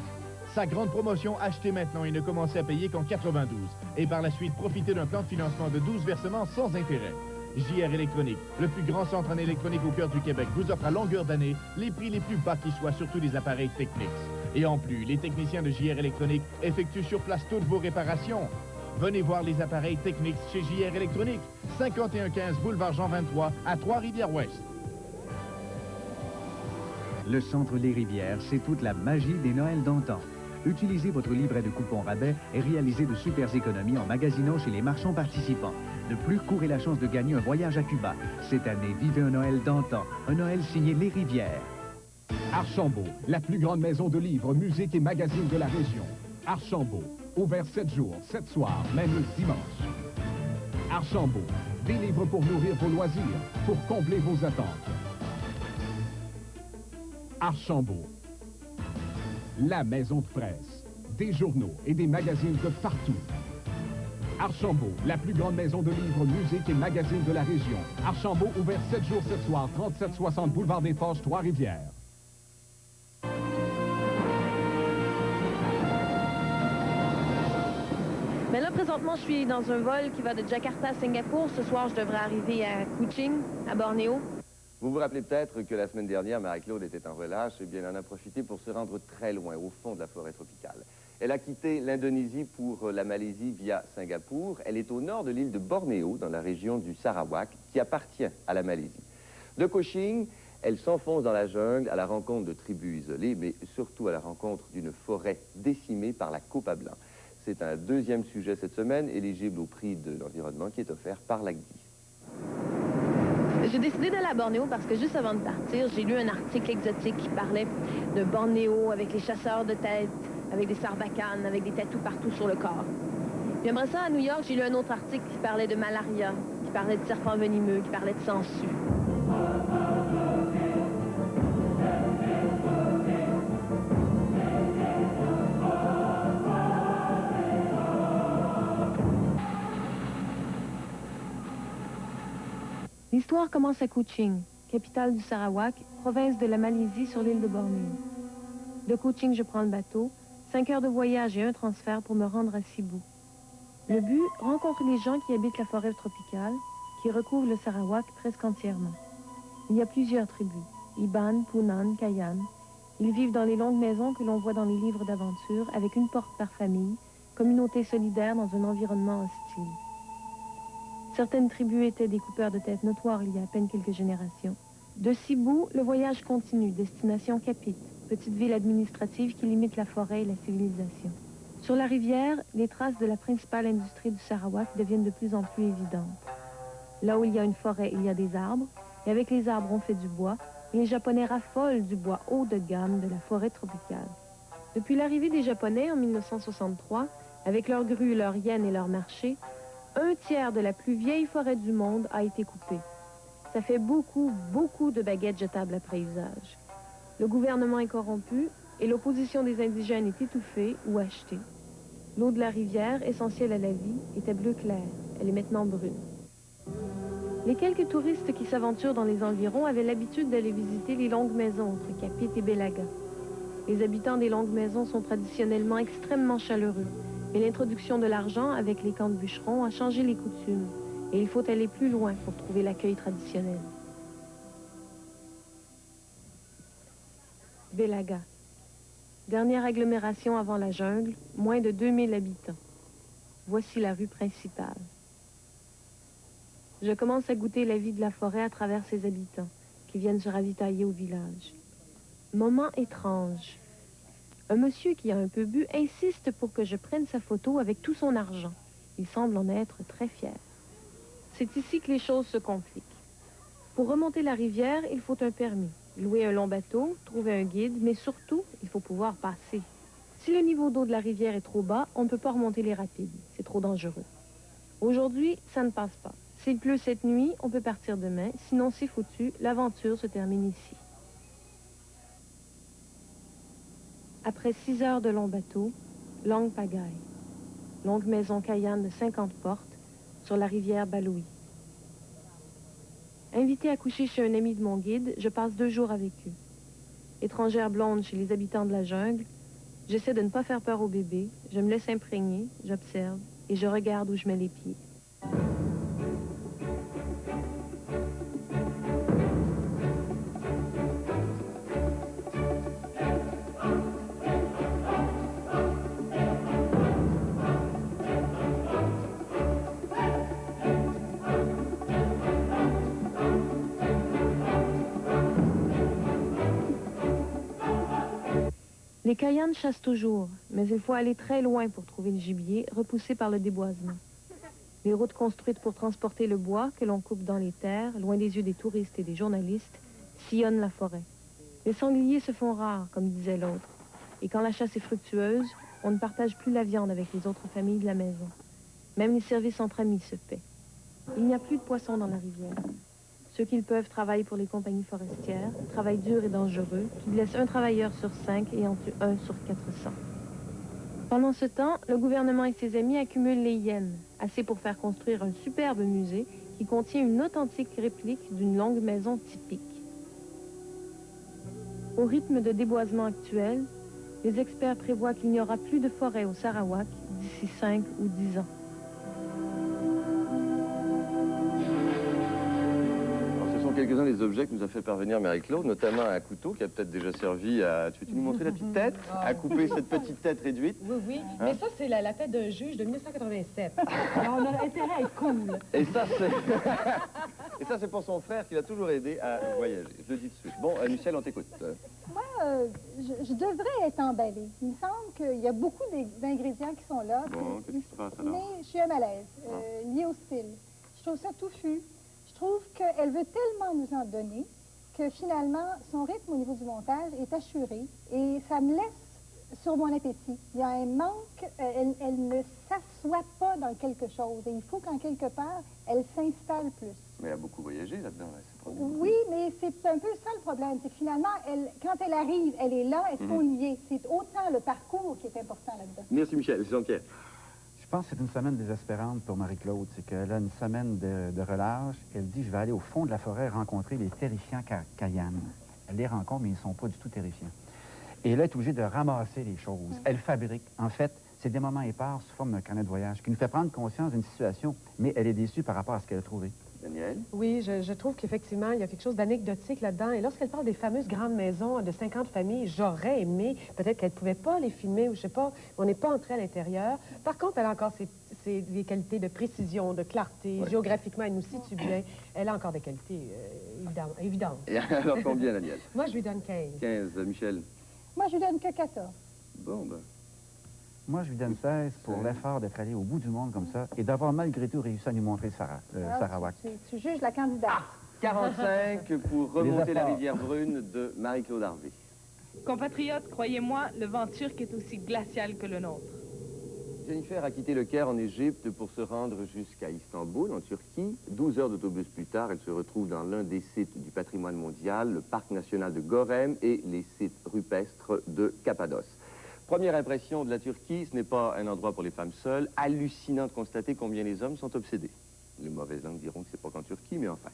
sa grande promotion Achetez maintenant et ne commencez à payer qu'en 92. Et par la suite, profitez d'un plan de financement de 12 versements sans intérêt. JR Électronique, le plus grand centre en électronique au cœur du Québec, vous offre à longueur d'année les prix les plus bas qui soient sur tous les appareils Technics. Et en plus, les techniciens de JR Électronique effectuent sur place toutes vos réparations. Venez voir les appareils Technics chez JR Électronique, 5115 boulevard Jean 23 à Trois-Rivières-Ouest. Le Centre Les Rivières, c'est toute la magie des Noëls d'antan. Utilisez votre livret de coupons rabais et réalisez de super économies en magasinant chez les marchands participants. De plus, courez la chance de gagner un voyage à Cuba. Cette année, vivez un Noël d'antan, un Noël signé Les Rivières. Archambault, la plus grande maison de livres, musique et magazines de la région. Archambault, ouvert 7 jours, 7 soirs, même le dimanche. Archambault, des livres pour nourrir vos loisirs, pour combler vos attentes. Archambault, la maison de presse, des journaux et des magazines de partout. Archambault, la plus grande maison de livres, musique et magazines de la région. Archambault, ouvert 7 jours, 7 soirs, 3760 boulevard des Forges, Trois-Rivières. Mais là, présentement, je suis dans un vol qui va de Jakarta à Singapour. Ce soir, je devrais arriver à Kuching, à Bornéo. Vous vous rappelez peut-être que la semaine dernière, Marie-Claude était en relâche. Eh bien, elle en a profité pour se rendre très loin, au fond de la forêt tropicale. Elle a quitté l'Indonésie pour la Malaisie via Singapour. Elle est au nord de l'île de Bornéo, dans la région du Sarawak, qui appartient à la Malaisie. De Kuching, elle s'enfonce dans la jungle à la rencontre de tribus isolées, mais surtout à la rencontre d'une forêt décimée par la copa blanc. C'est un deuxième sujet cette semaine, éligible au prix de l'environnement qui est offert par l'ACDI. J'ai décidé d'aller à Bornéo parce que juste avant de partir, j'ai lu un article exotique qui parlait de Bornéo avec les chasseurs de têtes, avec des sarbacanes, avec des tatous partout sur le corps. Puis après ça, à New York, j'ai lu un autre article qui parlait de malaria, qui parlait de serpents venimeux, qui parlait de sangsues. L'histoire commence à Kuching, capitale du Sarawak, province de la Malaisie sur l'île de Bornéo. De Kuching, je prends le bateau, 5 heures de voyage et un transfert pour me rendre à Cebu. Le but, rencontrer les gens qui habitent la forêt tropicale, qui recouvre le Sarawak presque entièrement. Il y a plusieurs tribus, Iban, Punan, Kayan. Ils vivent dans les longues maisons que l'on voit dans les livres d'aventure, avec une porte par famille, communauté solidaire dans un environnement hostile. Certaines tribus étaient des coupeurs de têtes notoires il y a à peine quelques générations. De Cebu, le voyage continue, destination Kapit, petite ville administrative qui limite la forêt et la civilisation. Sur la rivière, les traces de la principale industrie du Sarawak deviennent de plus en plus évidentes. Là où il y a une forêt, il y a des arbres, et avec les arbres, on fait du bois, et les Japonais raffolent du bois haut de gamme de la forêt tropicale. Depuis l'arrivée des Japonais en 1963, avec leurs grues, leurs hyènes et leurs marchés, 1/3 de la plus vieille forêt du monde a été coupée. Ça fait beaucoup, beaucoup de baguettes jetables après usage. Le gouvernement est corrompu et l'opposition des indigènes est étouffée ou achetée. L'eau de la rivière, essentielle à la vie, était bleu clair. Elle est maintenant brune. Les quelques touristes qui s'aventurent dans les environs avaient l'habitude d'aller visiter les longues maisons entre Kapit et Belaga. Les habitants des longues maisons sont traditionnellement extrêmement chaleureux. Mais l'introduction de l'argent avec les camps de bûcherons a changé les coutumes. Et il faut aller plus loin pour trouver l'accueil traditionnel. Belaga. Dernière agglomération avant la jungle, moins de 2000 habitants. Voici la rue principale. Je commence à goûter la vie de la forêt à travers ses habitants, qui viennent se ravitailler au village. Moment étrange. Un monsieur qui a un peu bu insiste pour que je prenne sa photo avec tout son argent. Il semble en être très fier. C'est ici que les choses se compliquent. Pour remonter la rivière, il faut un permis. Louer un long bateau, trouver un guide, mais surtout, il faut pouvoir passer. Si le niveau d'eau de la rivière est trop bas, on ne peut pas remonter les rapides. C'est trop dangereux. Aujourd'hui, ça ne passe pas. S'il pleut cette nuit, on peut partir demain. Sinon, c'est foutu. L'aventure se termine ici. Après 6 heures de long bateau, longue pagaille. Longue maison Cayenne de 50 portes sur la rivière Baloui. Invitée à coucher chez un ami de mon guide, je passe 2 jours avec eux. Étrangère blonde chez les habitants de la jungle, j'essaie de ne pas faire peur au bébé, je me laisse imprégner, j'observe et je regarde où je mets les pieds. Les Cayennes chassent toujours, mais il faut aller très loin pour trouver le gibier, repoussé par le déboisement. Les routes construites pour transporter le bois que l'on coupe dans les terres, loin des yeux des touristes et des journalistes, sillonnent la forêt. Les sangliers se font rares, comme disait l'autre. Et quand la chasse est fructueuse, on ne partage plus la viande avec les autres familles de la maison. Même les services entre amis se paient. Il n'y a plus de poissons dans la rivière. Ceux qui le peuvent travaillent pour les compagnies forestières, travail dur et dangereux, qui blessent un travailleur sur 5 et en tuent 1 sur 400. Pendant ce temps, le gouvernement et ses amis accumulent les hyènes, assez pour faire construire un superbe musée qui contient une authentique réplique d'une longue maison typique. Au rythme de déboisement actuel, les experts prévoient qu'il n'y aura plus de forêt au Sarawak d'ici 5 ou 10 ans. Quelques-uns des objets que nous a fait parvenir Marie-Claude, notamment un couteau qui a peut-être déjà servi à... Tu veux nous montrer la petite tête? À couper cette petite tête réduite? Oui, oui. Hein? Mais ça, c'est la tête d'un juge de 1987. Alors, on a intérêt à être cool. Et ça, c'est... Et ça, c'est pour son frère qui l'a toujours aidé à voyager. Je le dis tout de suite. Bon, Michel, on t'écoute. Moi, je devrais être emballée. Il me semble qu'il y a beaucoup d'ingrédients qui sont là. Bon, qu'est-ce qui se passe alors? Mais je suis à malaise, lié au style. Je trouve ça touffu. Je trouve qu'elle veut tellement nous en donner que finalement, son rythme au niveau du montage est assuré et ça me laisse sur mon appétit. Il y a un manque, elle ne s'assoit pas dans quelque chose et il faut qu'en quelque part, elle s'installe plus. Mais elle a beaucoup voyagé là-dedans. Là. Oui, mais c'est un peu ça le problème. C'est que finalement, quand elle arrive, elle est là, est-ce qu'on y est? C'est autant le parcours qui est important là-dedans. Merci Michel. Jean-Pierre. Je pense que c'est une semaine désespérante pour Marie-Claude. C'est qu'elle a une semaine de relâche. Elle dit, je vais aller au fond de la forêt rencontrer les terrifiants Cayennes. Elle les rencontre, mais ils ne sont pas du tout terrifiants. Et là, elle est obligée de ramasser les choses. Elle fabrique. En fait, c'est des moments épars sous forme d'un carnet de voyage qui nous fait prendre conscience d'une situation, mais elle est déçue par rapport à ce qu'elle a trouvé. Daniel? Oui, je trouve qu'effectivement, il y a quelque chose d'anecdotique là-dedans. Et lorsqu'elle parle des fameuses grandes maisons de 50 familles, j'aurais aimé, peut-être qu'elle ne pouvait pas les filmer, ou je sais pas, on n'est pas entré à l'intérieur. Par contre, elle a encore des qualités de précision, de clarté. Ouais. Géographiquement, elle nous situe bien. Elle a encore des qualités évidentes. Et alors, combien, Daniel? Moi, je lui donne 15. 15. Michel? Moi, je lui donne que 14. Bon, ben... Moi, je lui donne 16 pour l'effort d'être allé au bout du monde comme ça et d'avoir malgré tout réussi à nous montrer Sarawak. Tu juges la candidate. 45 pour remonter la rivière brune de Marie-Claude Harvey. Compatriotes, croyez-moi, le vent turc est aussi glacial que le nôtre. Jennifer a quitté le Caire en Égypte pour se rendre jusqu'à Istanbul, en Turquie. 12 heures d'autobus plus tard, elle se retrouve dans l'un des sites du patrimoine mondial, le parc national de Gorem et les sites rupestres de Cappadoce. Première impression de la Turquie, ce n'est pas un endroit pour les femmes seules. Hallucinant de constater combien les hommes sont obsédés. Les mauvaises langues diront que c'est pas qu'en Turquie, mais enfin.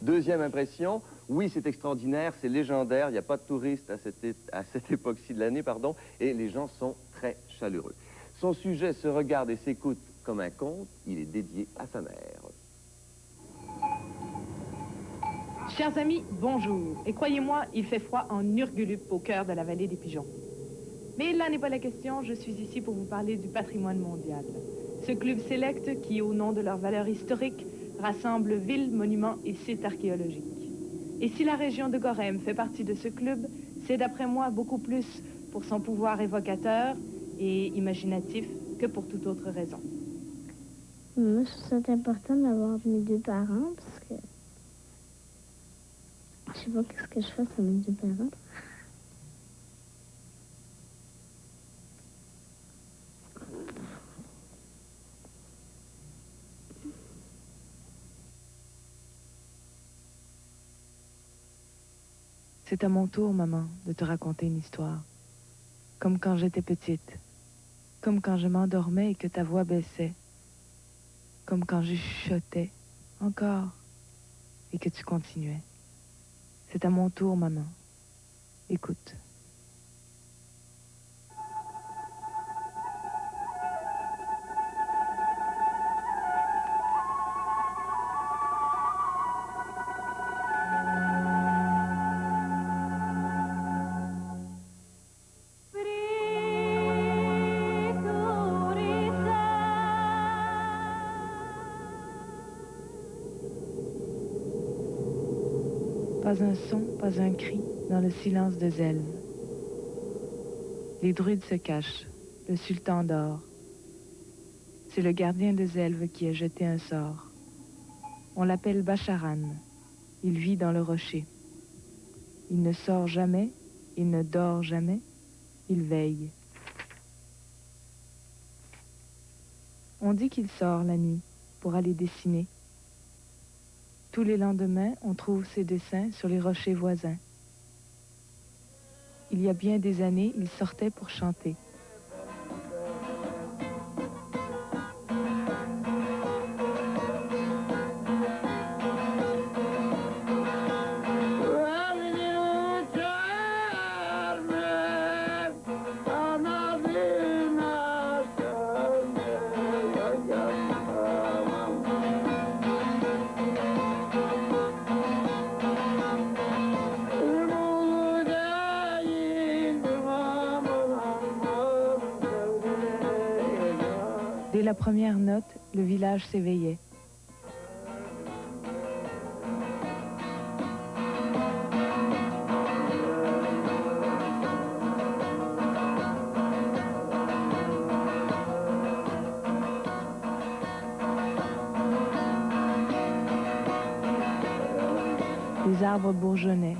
Deuxième impression, oui, c'est extraordinaire, c'est légendaire, il n'y a pas de touristes à cette époque-ci de l'année, pardon, et les gens sont très chaleureux. Son sujet se regarde et s'écoute comme un conte, il est dédié à sa mère. Chers amis, bonjour. Et croyez-moi, il fait froid en Urgulup, au cœur de la vallée des Pigeons. Mais là n'est pas la question, je suis ici pour vous parler du patrimoine mondial. Ce club sélect qui, au nom de leur valeur historique, rassemble villes, monuments et sites archéologiques. Et si la région de Gorem fait partie de ce club, c'est d'après moi beaucoup plus pour son pouvoir évocateur et imaginatif que pour toute autre raison. Moi, je trouve ça important d'avoir mes deux parents parce que je sais pas ce que je fais sur mes deux parents. C'est à mon tour, maman, de te raconter une histoire. Comme quand j'étais petite. Comme quand je m'endormais et que ta voix baissait. Comme quand je chuchotais. Encore. Et que tu continuais. C'est à mon tour, maman. Écoute. Pas un son, pas un cri dans le silence de zèle. Les druides se cachent. Le sultan dort. C'est le gardien de Zelve qui a jeté un sort. On l'appelle Bacharan. Il vit dans le rocher. Il ne sort jamais, il ne dort jamais, il veille. On dit qu'il sort la nuit pour aller dessiner. Tous les lendemains, on trouve ses dessins sur les rochers voisins. Il y a bien des années, il sortait pour chanter. Dès la première note, le village s'éveillait. Les arbres bourgeonnaient,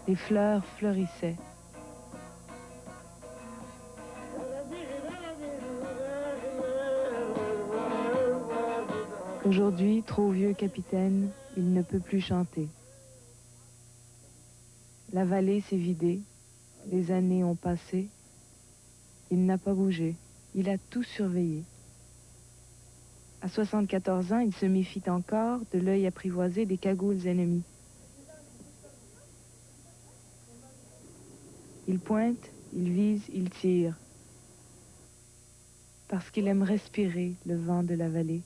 les fleurs fleurissaient. Aujourd'hui, trop vieux capitaine, il ne peut plus chanter. La vallée s'est vidée, les années ont passé. Il n'a pas bougé, il a tout surveillé. À 74 ans, il se méfie encore de l'œil apprivoisé des cagoules ennemies. Il pointe, il vise, il tire. Parce qu'il aime respirer le vent de la vallée.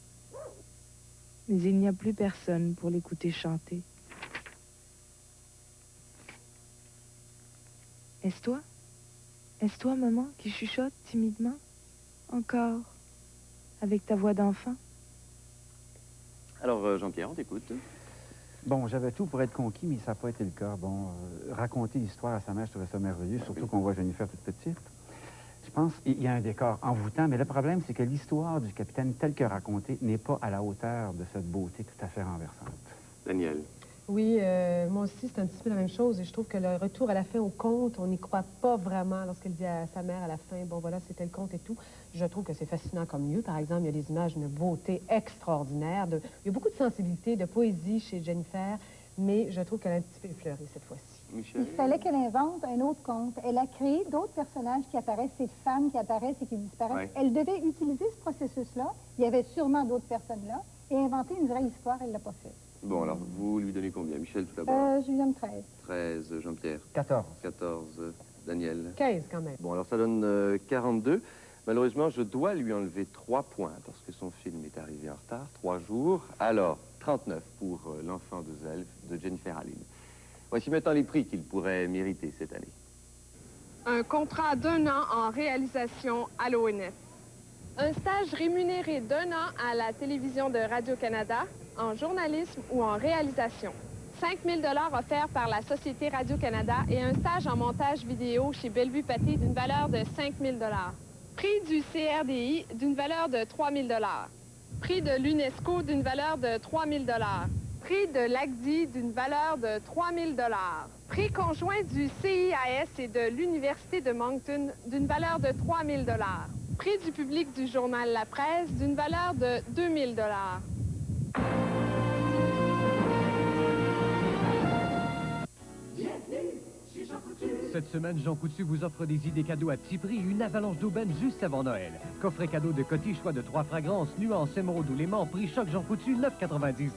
Mais il n'y a plus personne pour l'écouter chanter. Est-ce toi? Est-ce toi, maman, qui chuchote timidement? Encore? Avec ta voix d'enfant? Alors, Jean-Pierre, on t'écoute. Bon, j'avais tout pour être conquis, mais ça n'a pas été le cas. Bon, raconter l'histoire à sa mère, je trouvais ça merveilleux, surtout qu'on voit Jennifer toute petite. Je pense qu'il y a un décor envoûtant, mais le problème, c'est que l'histoire du capitaine telle que racontée n'est pas à la hauteur de cette beauté tout à fait renversante. Daniel. Oui, moi aussi, c'est un petit peu la même chose. Et je trouve que le retour à la fin au conte, on n'y croit pas vraiment lorsqu'elle dit à sa mère à la fin, bon voilà, c'était le conte et tout. Je trouve que c'est fascinant comme lieu. Par exemple, il y a des images d'une beauté extraordinaire. Il y a beaucoup de sensibilité, de poésie chez Jennifer, mais je trouve qu'elle a un petit peu effleuré cette fois-ci. Il fallait qu'elle invente un autre conte. Elle a créé d'autres personnages qui apparaissent, ces femmes qui apparaissent et qui disparaissent. Ouais. Elle devait utiliser ce processus-là. Il y avait sûrement d'autres personnes là. Et inventer une vraie histoire, elle ne l'a pas fait. Bon, alors, vous lui donnez combien? Michel, tout d'abord. Je lui donne 13. 13, Jean-Pierre. 14. 14, Daniel. 15, quand même. Bon, alors ça donne 42. Malheureusement, je dois lui enlever 3 points parce que son film est arrivé en retard, 3 jours. Alors, 39 pour L'Enfant de Zelve de Jennifer Aline. Voici maintenant les prix qu'il pourrait mériter cette année. Un contrat d'1 an en réalisation à l'ONF. Un stage rémunéré d'1 an à la télévision de Radio-Canada, en journalisme ou en réalisation. 5 000 $ offerts par la Société Radio-Canada et un stage en montage vidéo chez Bellevue Pâté d'une valeur de 5 000 $. Prix du CRDI d'une valeur de 3 000 $. Prix de l'UNESCO d'une valeur de 3 000 $. Prix de l'ACDI d'une valeur de 3 000 $. Prix conjoint du CIAS et de l'Université de Moncton d'une valeur de 3 000 $. Prix du public du journal La Presse d'une valeur de 2 000 $. Cette semaine, Jean Coutu vous offre des idées cadeaux à petit prix, une avalanche d'aubaine juste avant Noël. Coffret cadeau de Coty, choix de 3 fragrances, nuances, émeraude ou léman, prix choc Jean Coutu, 9,99 $.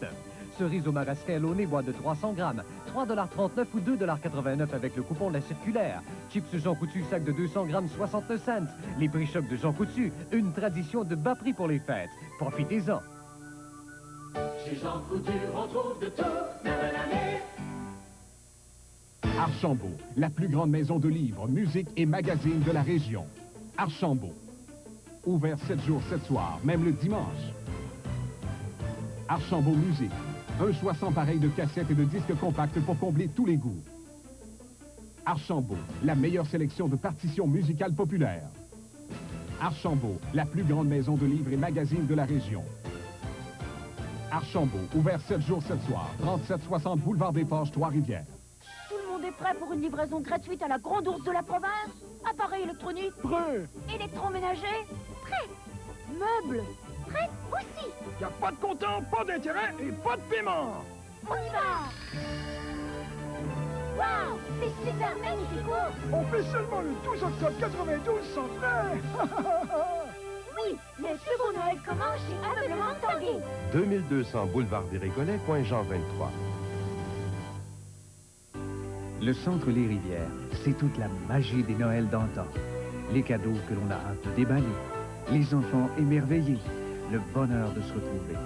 Cerise au marasquin Launay, boîte de 300 grammes, 3,39 $ ou 2,89 $ avec le coupon de la circulaire. Chips Jean Coutu, sac de 200 grammes, 69 cents. Les prix choc de Jean Coutu, une tradition de bas prix pour les fêtes. Profitez-en. Chez Jean Coutu, on trouve de tout, même l'année. Archambault, la plus grande maison de livres, musique et magazines de la région. Archambault. Ouvert 7 jours, 7 soirs, même le dimanche. Archambault Musique. Un choix sans pareil de cassettes et de disques compacts pour combler tous les goûts. Archambault, la meilleure sélection de partitions musicales populaires. Archambault, la plus grande maison de livres et magazines de la région. Archambault, ouvert 7 jours, 7 soirs, 3760 boulevard des Forges, Trois-Rivières. Tout le monde est prêt pour une livraison gratuite à la grande ours de la province? Appareil électronique? Prêt. Électroménager? Prêt. Meubles? Prêt aussi. Y a pas de comptant, pas d'intérêt et pas de paiement. On y va. Waouh, c'est super magnifique ours. On fait seulement le 12 octobre 92 sans frais. Oui, mais ce beau Noël commence chez Ameublement Tanguay. 2200 boulevard des Récollets, coin Jean 23. Le centre Les Rivières, c'est toute la magie des Noëls d'antan. Les cadeaux que l'on a un peu déballés, les enfants émerveillés, le bonheur de se retrouver.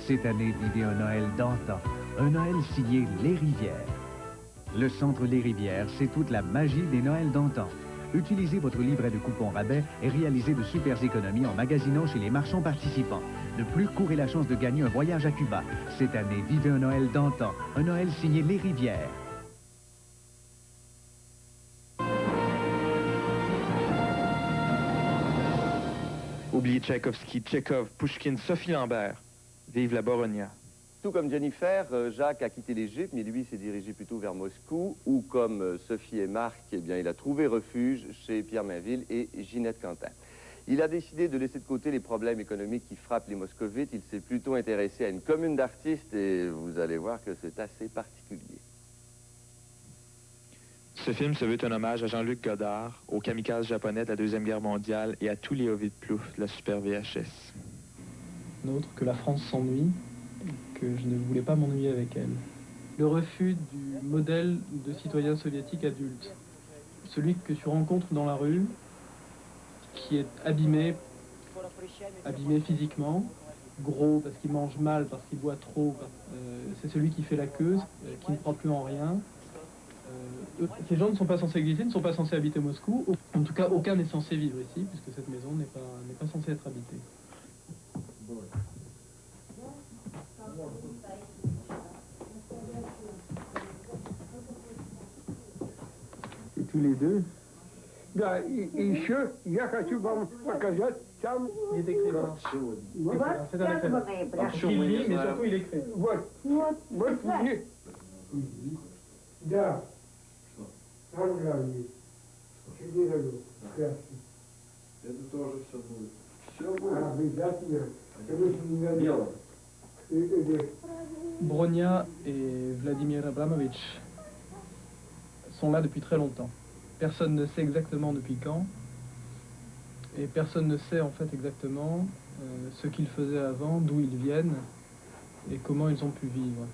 Cette année, vivez un Noël d'antan, un Noël signé Les Rivières. Le centre Les Rivières, c'est toute la magie des Noëls d'antan. Utilisez votre livret de coupons rabais et réalisez de super économies en magasinant chez les marchands participants. De plus, courez la chance de gagner un voyage à Cuba. Cette année, vivez un Noël d'antan, un Noël signé Les Rivières. Oubliez Tchaïkovski, Tchekhov, Pouchkine, Sophie Lambert. Vive la Boronia. Tout comme Jennifer, Jacques a quitté l'Égypte, mais lui s'est dirigé plutôt vers Moscou, où, comme Sophie et Marc, eh bien, il a trouvé refuge chez Pierre Mainville et Ginette Quentin. Il a décidé de laisser de côté les problèmes économiques qui frappent les Moscovites. Il s'est plutôt intéressé à une commune d'artistes et vous allez voir que c'est assez particulier. Ce film se veut un hommage à Jean-Luc Godard, aux kamikazes japonais de la Deuxième Guerre mondiale et à tous les Ovid Plouf de la Super VHS. Autre que la France s'ennuie, que je ne voulais pas m'ennuyer avec elle. Le refus du modèle de citoyen soviétique adulte. Celui que tu rencontres dans la rue, qui est abîmé physiquement, gros parce qu'il mange mal, parce qu'il boit trop, c'est celui qui fait la queue, qui ne croit plus en rien. Ces gens ne sont pas censés exister, ne sont pas censés habiter Moscou. En tout cas, aucun n'est censé vivre ici, puisque cette maison n'est pas censée être habitée. Et tous les deux. Il est écrivain. C'est un écrivain. Il lit, mais surtout il écrit. Bronia et Vladimir Abramovitch sont là depuis très longtemps. Personne ne sait exactement depuis quand, et personne ne sait en fait exactement ce qu'ils faisaient avant, d'où ils viennent, et comment ils ont pu vivre.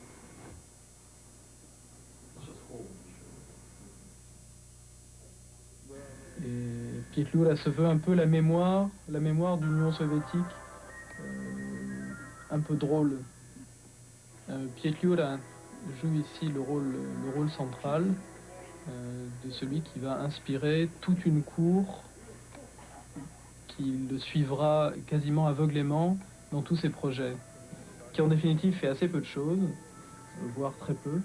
Et Pietlura se veut un peu la mémoire d'Union soviétique, un peu drôle. Pietlura joue ici le rôle central de celui qui va inspirer toute une cour qui le suivra quasiment aveuglément dans tous ses projets, qui en définitive fait assez peu de choses, voire très peu,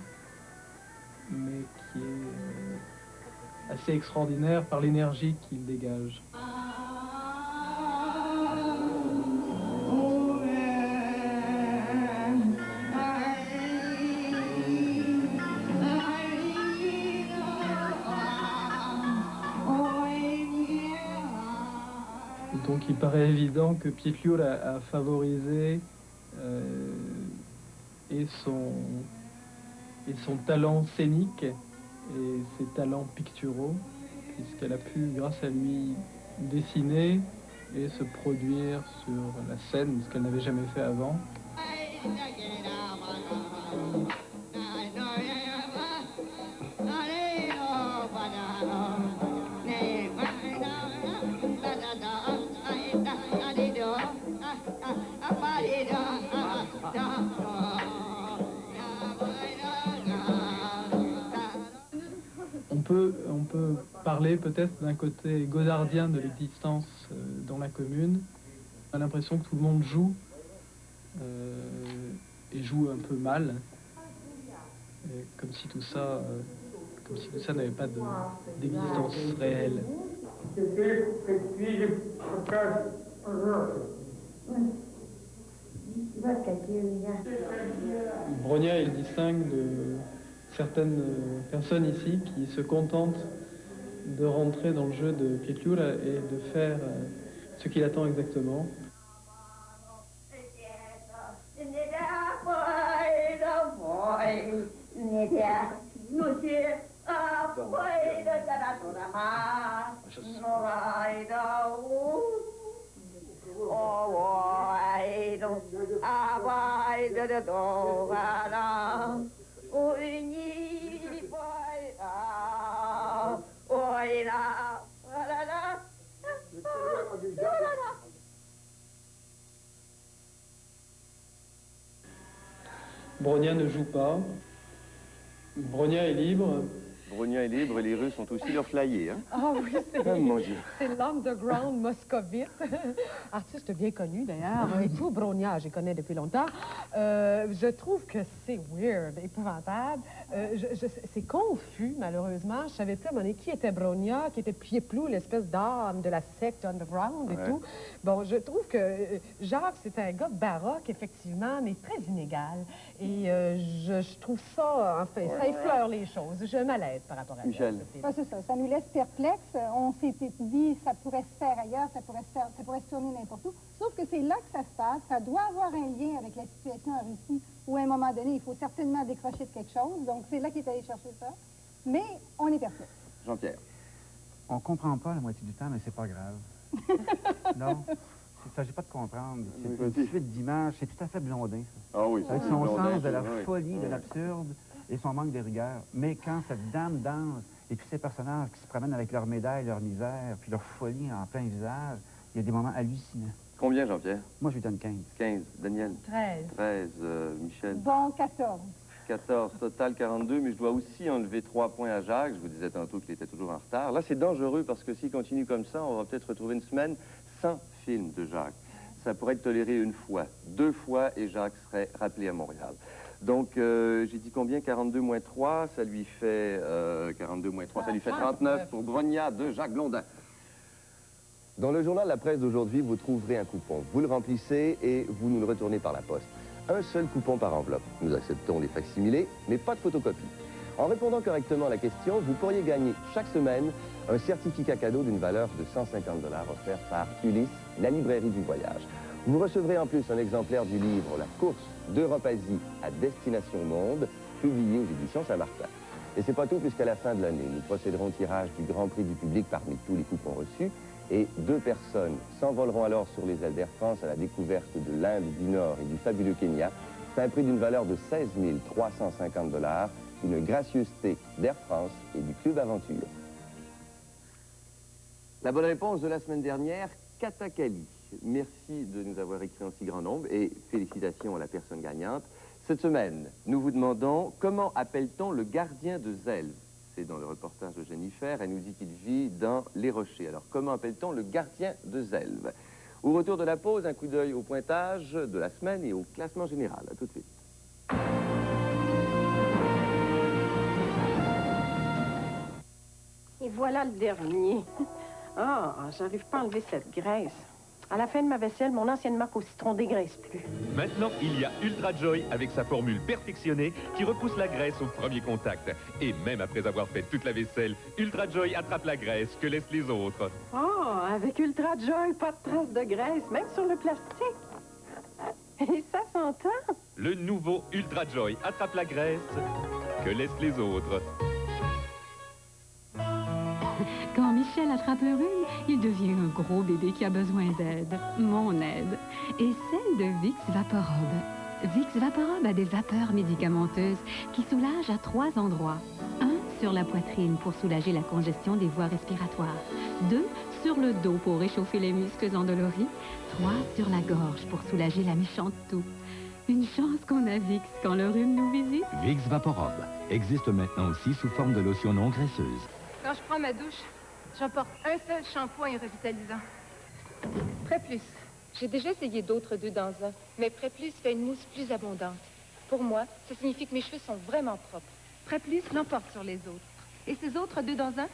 mais qui est assez extraordinaire par l'énergie qu'il dégage. Donc il paraît évident que Pietlura a favorisé et son talent scénique et ses talents picturaux, puisqu'elle a pu, grâce à lui, dessiner et se produire sur la scène, ce qu'elle n'avait jamais fait avant. On peut parler peut-être d'un côté godardien de l'existence dans la commune. On a l'impression que tout le monde joue, et joue un peu mal, et comme si tout ça comme si tout ça n'avait pas d'existence réelle. Bronia, il distingue de certaines personnes ici qui se contentent de rentrer dans le jeu de Pietrula et de faire ce qu'il attend exactement. Bronia ne joue pas. Bronia est libre. Bronia est libre et les Russes ont aussi leur flyé. Hein? Ah oui, Oh, mon Dieu. c'est l'underground moscovite. Artiste bien connu d'ailleurs. Et tout Bronia, je connais depuis longtemps. Je trouve que c'est weird, épouvantable. C'est confus, malheureusement. Je savais plus à un moment donné qui était Bronia, qui était Pieplou, l'espèce d'âme de la secte underground et tout. Bon, je trouve que Jacques, c'est un gars baroque, effectivement, mais très inégal. Et je trouve ça, enfin, ça effleure les choses. Je m'allaise par rapport à Michel. Ah, c'est ça, ça nous laisse perplexes. On s'est dit, ça pourrait se faire ailleurs, ça pourrait se tourner n'importe où. Sauf que c'est là que ça se passe. Ça doit avoir un lien avec la situation en Russie, où à un moment donné, il faut certainement décrocher de quelque chose. Donc, c'est là qu'il est allé chercher ça. Mais on est perplexe. Jean-Pierre. On comprend pas la moitié du temps, mais c'est pas grave. Non, il ne s'agit pas de comprendre. C'est une suite d'images, c'est tout à fait Blondin, ça. Ah oui. Avec son Blondin, sens de la oui. folie, de l'absurde et son manque de rigueur. Mais quand cette dame danse et tous ces personnages qui se promènent avec leurs médailles, leur misère, puis leur folie en plein visage, il y a des moments hallucinants. Combien, Jean-Pierre? Moi, je lui donne 15. 15. Daniel? 13. 13. Michel? Bon, 14. 14. Total 42, mais je dois aussi enlever 3 points à Jacques. Je vous disais tantôt qu'il était toujours en retard. Là, c'est dangereux parce que s'il continue comme ça, on va peut-être retrouver une semaine sans film de Jacques. Ça pourrait être toléré une fois, 2 fois, et Jacques serait rappelé à Montréal. Donc, j'ai dit combien? 42 moins 3, ça lui fait... 42 moins 3, ça lui fait 39 pour Bronia de Jacques Blondin. Dans le journal La Presse d'aujourd'hui, vous trouverez un coupon. Vous le remplissez et vous nous le retournez par la poste. Un seul coupon par enveloppe. Nous acceptons les facsimilés, mais pas de photocopie. En répondant correctement à la question, vous pourriez gagner chaque semaine un certificat cadeau d'une valeur de 150 $ offert par Ulysse, la librairie du voyage. Vous recevrez en plus un exemplaire du livre La course d'Europe-Asie à destination monde, publié aux éditions Saint-Martin. Et c'est pas tout, puisqu'à la fin de l'année, nous procéderons au tirage du Grand Prix du public parmi tous les coupons reçus. Et 2 personnes s'envoleront alors sur les ailes d'Air France à la découverte de l'Inde du Nord et du fabuleux Kenya. C'est un prix d'une valeur de 16 350 $, une gracieuseté d'Air France et du Club Aventure. La bonne réponse de la semaine dernière, Katakali. Merci de nous avoir écrit en si grand nombre et félicitations à la personne gagnante. Cette semaine, nous vous demandons comment appelle-t-on le gardien de Zelve? C'est dans le reportage de Jennifer, elle nous dit qu'il vit dans les rochers. Alors, comment appelle-t-on le gardien de Zelve? Au retour de la pause, un coup d'œil au pointage de la semaine et au classement général. À tout de suite. Et voilà le dernier. Ah, j'arrive pas à enlever cette graisse. À la fin de ma vaisselle, mon ancienne marque au citron dégraisse plus. Maintenant, il y a Ultra Joy avec sa formule perfectionnée qui repousse la graisse au premier contact. Et même après avoir fait toute la vaisselle, Ultra Joy attrape la graisse que laissent les autres. Oh, avec Ultra Joy, pas de traces de graisse, même sur le plastique. Et ça s'entend. Le nouveau Ultra Joy attrape la graisse que laissent les autres. Quand Michel attrape le rhume, il devient un gros bébé qui a besoin d'aide. Mon aide. Et celle de Vicks Vaporobe. Vicks Vaporobe a des vapeurs médicamenteuses qui soulagent à 3 endroits. 1, sur la poitrine pour soulager la congestion des voies respiratoires. 2, sur le dos pour réchauffer les muscles endoloris. 3, sur la gorge pour soulager la méchante toux. Une chance qu'on a Vicks quand le rhume nous visite. Vicks Vaporobe existe maintenant aussi sous forme de lotion non graisseuse. Quand je prends ma douche, j'emporte un seul shampoing revitalisant. Préplus. J'ai déjà essayé d'autres 2 dans un, mais Préplus fait une mousse plus abondante. Pour moi, ça signifie que mes cheveux sont vraiment propres. Préplus l'emporte sur les autres. Et ces autres 2 dans 1?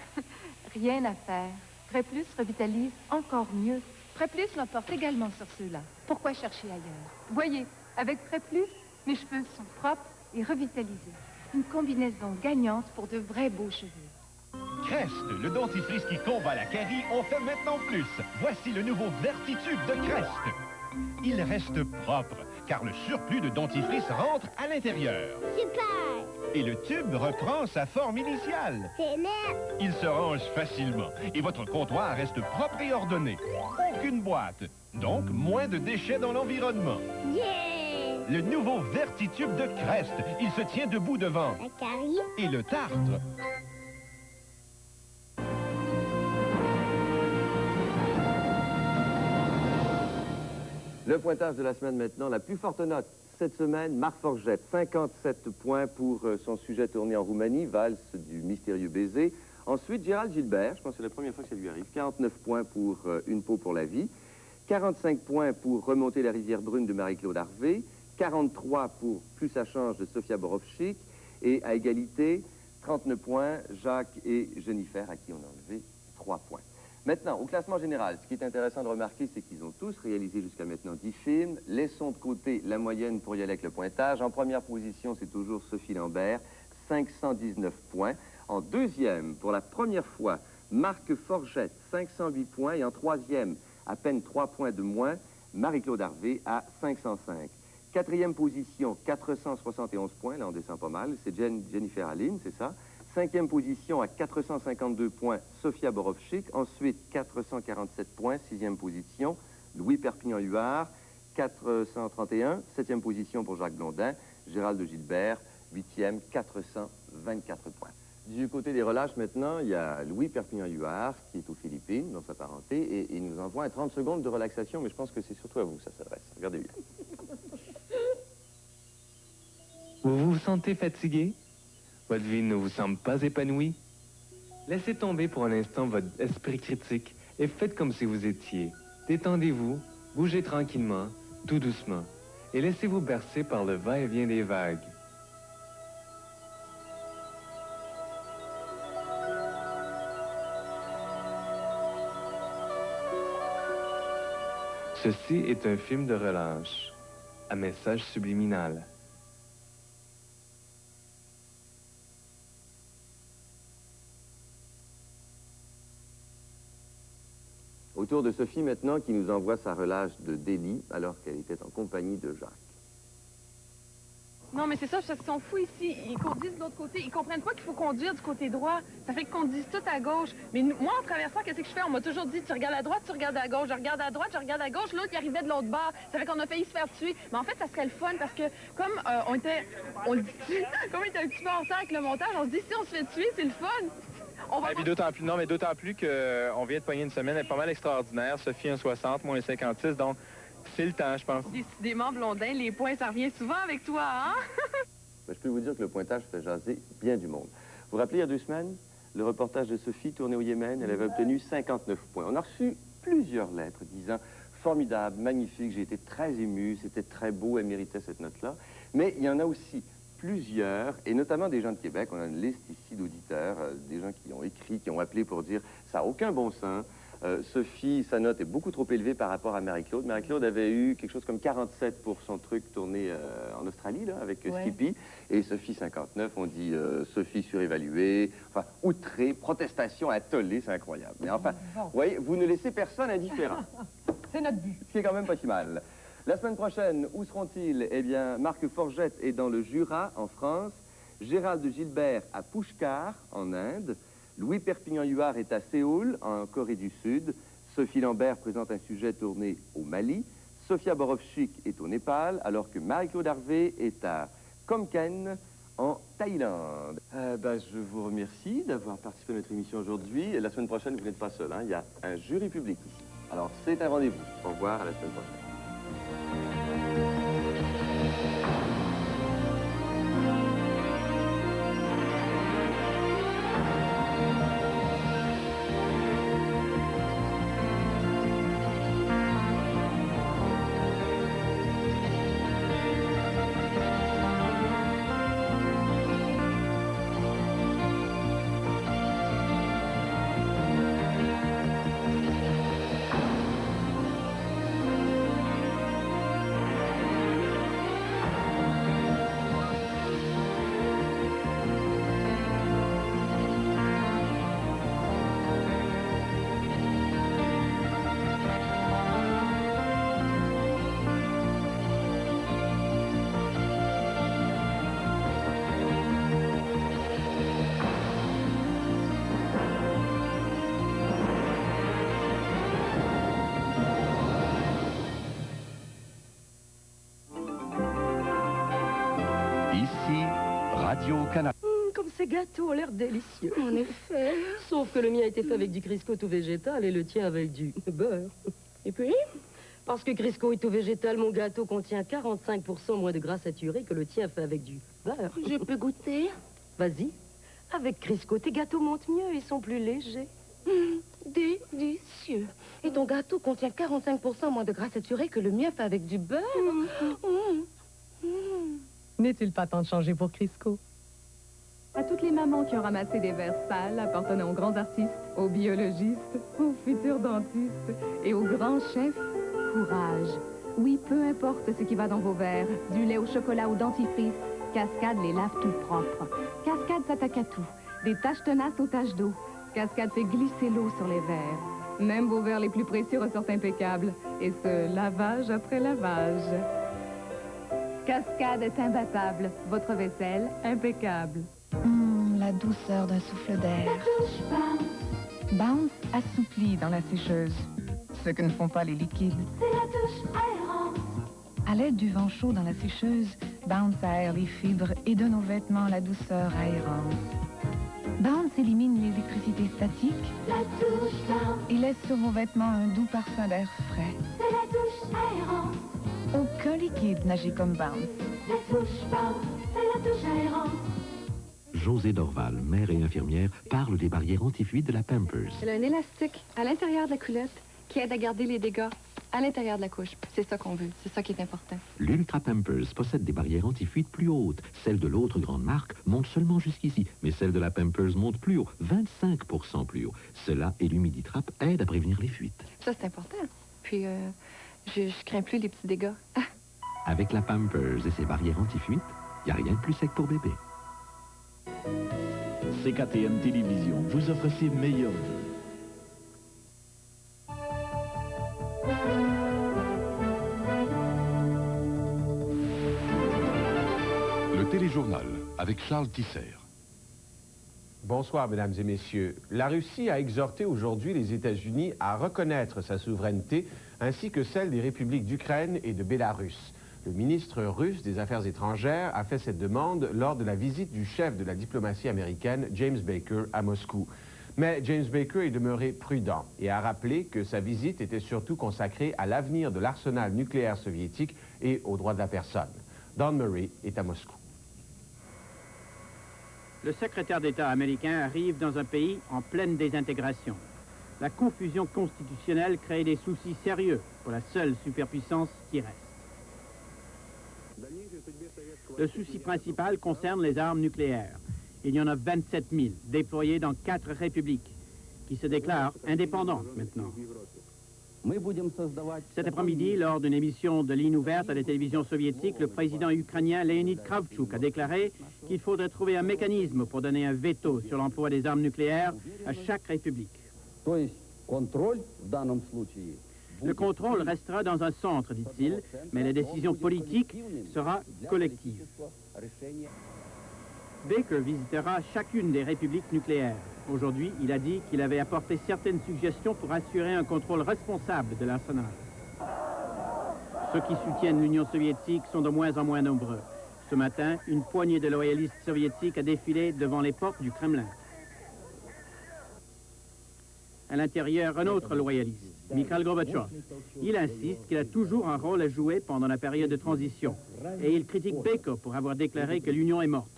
Rien à faire. Prêt Plus revitalise encore mieux. Prêt Plus l'emporte également sur ceux-là. Pourquoi chercher ailleurs? Voyez, avec Prêt Plus, mes cheveux sont propres et revitalisés. Une combinaison gagnante pour de vrais beaux cheveux. Crest, le dentifrice qui combat la carie, on fait maintenant plus. Voici le nouveau Vertitube de Crest. Il reste propre, car le surplus de dentifrice rentre à l'intérieur. Super! Et le tube reprend sa forme initiale. C'est net! Il se range facilement et votre comptoir reste propre et ordonné. Aucune boîte, donc moins de déchets dans l'environnement. Yeah! Le nouveau Vertitube de Crest, il se tient debout devant. La carie? Et le tartre. Le pointage de la semaine maintenant, la plus forte note cette semaine, Marc Forget, 57 points pour son sujet tourné en Roumanie, valse du mystérieux baiser. Ensuite, Gérald Gilbert, je pense que c'est la première fois que ça lui arrive, 49 points pour Une peau pour la vie, 45 points pour Remonter la rivière brune de Marie-Claude Harvey, 43 pour Plus ça change de Sofia Borovchik, et à égalité, 39 points, Jacques et Jennifer, à qui on a enlevé 3 points. Maintenant, au classement général, ce qui est intéressant de remarquer, c'est qu'ils ont tous réalisé jusqu'à maintenant 10 films. Laissons de côté la moyenne pour y aller avec le pointage. En première position, c'est toujours Sophie Lambert, 519 points. En deuxième, pour la première fois, Marc Forget, 508 points. Et en troisième, à peine 3 points de moins, Marie-Claude Harvey à 505. Quatrième position, 471 points. Là, on descend pas mal. C'est Jennifer Aline, c'est ça. Cinquième position à 452 points, Sofia Borovchik. Ensuite, 447 points, sixième position, Louis Perpignan-Huard, 431. Septième position pour Jacques Blondin. Gérald Gilbert, huitième, 424 points. Du côté des relâches, maintenant, il y a Louis Perpignan-Huard, qui est aux Philippines, dans sa parenté, et il nous envoie un 30 secondes de relaxation, mais je pense que c'est surtout à vous que ça s'adresse. Regardez bien. Vous vous sentez fatigué? Votre vie ne vous semble pas épanouie? Laissez tomber pour un instant votre esprit critique et faites comme si vous étiez. Détendez-vous, bougez tranquillement, tout doucement, et laissez-vous bercer par le va-et-vient des vagues. Ceci est un film de relâche, à message subliminal. Autour de Sophie maintenant, qui nous envoie sa relâche de Delhi, alors qu'elle était en compagnie de Jacques. Non, mais c'est ça, parce qu'ils sont fous ici. Ils conduisent de l'autre côté. Ils comprennent pas qu'il faut conduire du côté droit. Ça fait qu'on conduise tout à gauche. Mais moi, en traversant, qu'est-ce que je fais? On m'a toujours dit, tu regardes à droite, tu regardes à gauche. Je regarde à droite, je regarde à gauche. L'autre, il arrivait de l'autre bord. Ça fait qu'on a failli se faire tuer. Mais en fait, ça serait le fun, parce que comme on le dit, comme il était un petit peu en retard avec le montage, on se dit, si on se fait tuer, c'est le fun. On va d'autant plus qu'on vient de pogner une semaine pas mal extraordinaire. Sophie 1,60, moi 1,56, donc c'est le temps, je pense. Décidément, Blondin, les points, ça revient souvent avec toi, hein? Ben, je peux vous dire que le pointage fait jaser bien du monde. Vous vous rappelez, il y a 2 semaines, le reportage de Sophie tourné au Yémen, elle avait obtenu 59 points. On a reçu plusieurs lettres disant « Formidable, magnifique, j'ai été très ému, c'était très beau, elle méritait cette note-là. » Mais il y en a aussi plusieurs, et notamment des gens de Québec. On a une liste ici d'auditeurs, des gens qui ont écrit, qui ont appelé pour dire « Ça n'a aucun bon sens. Sophie, sa note est beaucoup trop élevée par rapport à Marie-Claude. Marie-Claude avait eu quelque chose comme 47 pour son truc tourné en Australie, là, avec Skippy. Et Sophie, 59, on dit Sophie surévaluée, enfin, outrée, protestation à toller, c'est incroyable. Mais enfin, vous voyez, vous ne laissez personne indifférent. C'est notre but. Ce qui est quand même pas si mal. La semaine prochaine, où seront-ils? Eh bien, Marc Forget est dans le Jura, en France. Gérald Gilbert à Pushkar, en Inde. Louis Perpignan-Huard est à Séoul, en Corée du Sud. Sophie Lambert présente un sujet tourné au Mali. Sofia Borovchik est au Népal, alors que Marie-Claude Harvey est à Khon en Thaïlande. Je vous remercie d'avoir participé à notre émission aujourd'hui. Et la semaine prochaine, vous n'êtes pas seul, hein? Il y a un jury public ici. Alors, c'est un rendez-vous. Au revoir, à la semaine prochaine. Radio-Canada. Comme ces gâteaux ont l'air délicieux. En effet. Sauf que le mien a été fait avec du Crisco tout végétal et le tien avec du beurre. Et puis? Parce que Crisco est tout végétal, mon gâteau contient 45% moins de gras saturé que le tien fait avec du beurre. Je peux goûter? Vas-y. Avec Crisco, tes gâteaux montent mieux et sont plus légers. Délicieux. Et ton gâteau contient 45% moins de gras saturé que le mien fait avec du beurre? N'est-il pas temps de changer pour Crisco? À toutes les mamans qui ont ramassé des verres sales appartenant aux grands artistes, aux biologistes, aux futurs dentistes et aux grands chefs, courage. Oui, peu importe ce qui va dans vos verres, du lait au chocolat au dentifrice, Cascade les lave tout propre. Cascade s'attaque à tout, des taches tenaces aux taches d'eau. Cascade fait glisser l'eau sur les verres. Même vos verres les plus précieux ressortent impeccables. Et ce, lavage après lavage. Cascade est imbattable. Votre vaisselle, impeccable. La douceur d'un souffle d'air. Bounce assouplit dans la sécheuse. Ce que ne font pas les liquides. C'est la douche aérante. À l'aide du vent chaud dans la sécheuse, Bounce aère les fibres et donne aux vêtements la douceur aérante. Bounce élimine l'électricité statique La douche Bounce. et laisse sur vos vêtements un doux parfum d'air frais. C'est la douche aérante. Aucun liquide n'agit comme Bounce. La douche Bounce. C'est la douche aérante. José Dorval, mère et infirmière, parle des barrières anti-fuite de la Pampers. Elle a un élastique à l'intérieur de la culotte qui aide à garder les dégâts à l'intérieur de la couche. C'est ça qu'on veut. C'est ça qui est important. L'Ultra Pampers possède des barrières anti-fuite plus hautes. Celles de l'autre grande marque montent seulement jusqu'ici, mais celles de la Pampers montent plus haut, 25% plus haut. Cela et l'Humiditrap aide à prévenir les fuites. Ça, c'est important. Puis, je crains plus les petits dégâts. Avec la Pampers et ses barrières anti-fuite, il n'y a rien de plus sec pour bébé. CKTM Télévision vous offre ses meilleurs vœux. Le téléjournal avec Charles Tisser. Bonsoir, mesdames et messieurs. La Russie a exhorté aujourd'hui les États-Unis à reconnaître sa souveraineté ainsi que celle des républiques d'Ukraine et de Bélarus. Le ministre russe des Affaires étrangères a fait cette demande lors de la visite du chef de la diplomatie américaine, James Baker, à Moscou. Mais James Baker est demeuré prudent et a rappelé que sa visite était surtout consacrée à l'avenir de l'arsenal nucléaire soviétique et aux droits de la personne. Don Murray est à Moscou. Le secrétaire d'État américain arrive dans un pays en pleine désintégration. La confusion constitutionnelle crée des soucis sérieux pour la seule superpuissance qui reste. Le souci principal concerne les armes nucléaires. Il y en a 27 000 déployées dans 4 républiques qui se déclarent indépendantes maintenant. Cet après-midi, lors d'une émission de ligne ouverte à la télévision soviétique, le président ukrainien Leonid Kravchuk a déclaré qu'il faudrait trouver un mécanisme pour donner un veto sur l'emploi des armes nucléaires à chaque république. Le contrôle restera dans un centre, dit-il, mais la décision politique sera collective. Baker visitera chacune des républiques nucléaires. Aujourd'hui, il a dit qu'il avait apporté certaines suggestions pour assurer un contrôle responsable de l'arsenal. Ceux qui soutiennent l'Union soviétique sont de moins en moins nombreux. Ce matin, une poignée de loyalistes soviétiques a défilé devant les portes du Kremlin. À l'intérieur, un autre loyaliste, Mikhail Gorbatchev. Il insiste qu'il a toujours un rôle à jouer pendant la période de transition. Et il critique Baker pour avoir déclaré que l'Union est morte.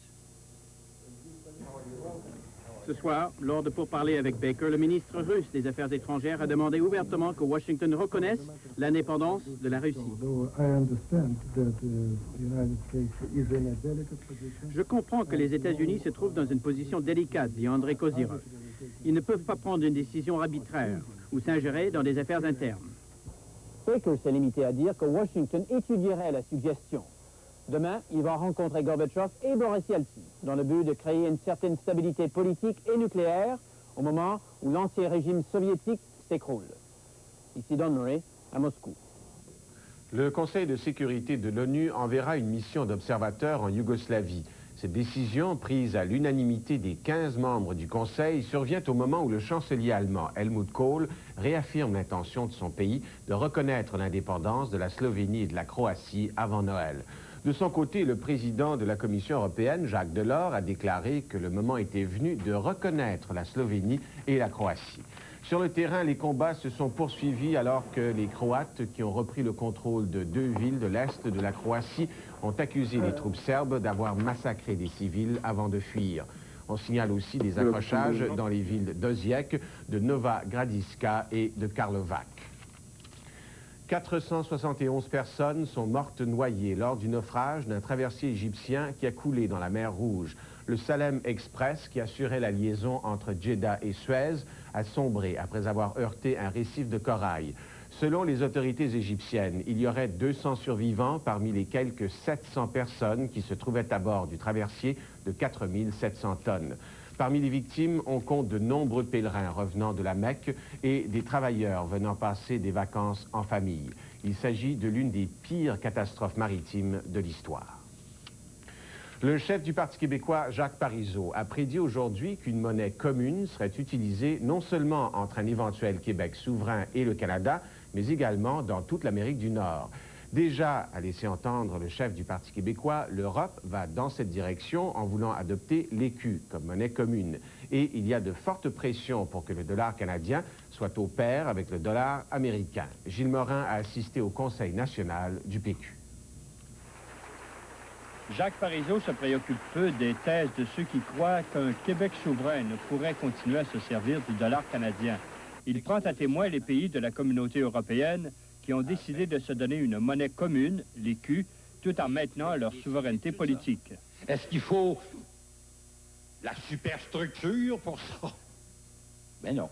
Ce soir, lors de pourparlers avec Baker, le ministre russe des Affaires étrangères a demandé ouvertement que Washington reconnaisse l'indépendance de la Russie. Je comprends que les États-Unis se trouvent dans une position délicate, dit Andrei Kozyrov. Ils ne peuvent pas prendre une décision arbitraire ou s'ingérer dans des affaires internes. Baker s'est limité à dire que Washington étudierait la suggestion. Demain, il va rencontrer Gorbatchev et Boris Yeltsin dans le but de créer une certaine stabilité politique et nucléaire au moment où l'ancien régime soviétique s'écroule. Ici Don Murray, à Moscou. Le Conseil de sécurité de l'ONU enverra une mission d'observateurs en Yougoslavie. Cette décision, prise à l'unanimité des 15 membres du Conseil, survient au moment où le chancelier allemand Helmut Kohl réaffirme l'intention de son pays de reconnaître l'indépendance de la Slovénie et de la Croatie avant Noël. De son côté, le président de la Commission européenne, Jacques Delors, a déclaré que le moment était venu de reconnaître la Slovénie et la Croatie. Sur le terrain, les combats se sont poursuivis alors que les Croates, qui ont repris le contrôle de 2 villes de l'est de la Croatie, ont accusé les troupes serbes d'avoir massacré des civils avant de fuir. On signale aussi des accrochages dans les villes d'Osijek, de Nova Gradiška et de Karlovac. 471 personnes sont mortes noyées lors du naufrage d'un traversier égyptien qui a coulé dans la mer Rouge. Le Salem Express, qui assurait la liaison entre Djeddah et Suez, a sombré après avoir heurté un récif de corail. Selon les autorités égyptiennes, il y aurait 200 survivants parmi les quelques 700 personnes qui se trouvaient à bord du traversier de 4700 tonnes. Parmi les victimes, on compte de nombreux pèlerins revenant de la Mecque et des travailleurs venant passer des vacances en famille. Il s'agit de l'une des pires catastrophes maritimes de l'histoire. Le chef du Parti québécois, Jacques Parizeau, a prédit aujourd'hui qu'une monnaie commune serait utilisée non seulement entre un éventuel Québec souverain et le Canada, mais également dans toute l'Amérique du Nord. Déjà, a laissé entendre le chef du Parti québécois, l'Europe va dans cette direction en voulant adopter l'écu comme monnaie commune. Et il y a de fortes pressions pour que le dollar canadien soit au pair avec le dollar américain. Gilles Morin a assisté au Conseil national du PQ. Jacques Parizeau se préoccupe peu des thèses de ceux qui croient qu'un Québec souverain ne pourrait continuer à se servir du dollar canadien. Il prend à témoin les pays de la communauté européenne qui ont décidé de se donner une monnaie commune, l'écu, tout en maintenant leur souveraineté politique. Est-ce qu'il faut la superstructure pour ça? Ben non.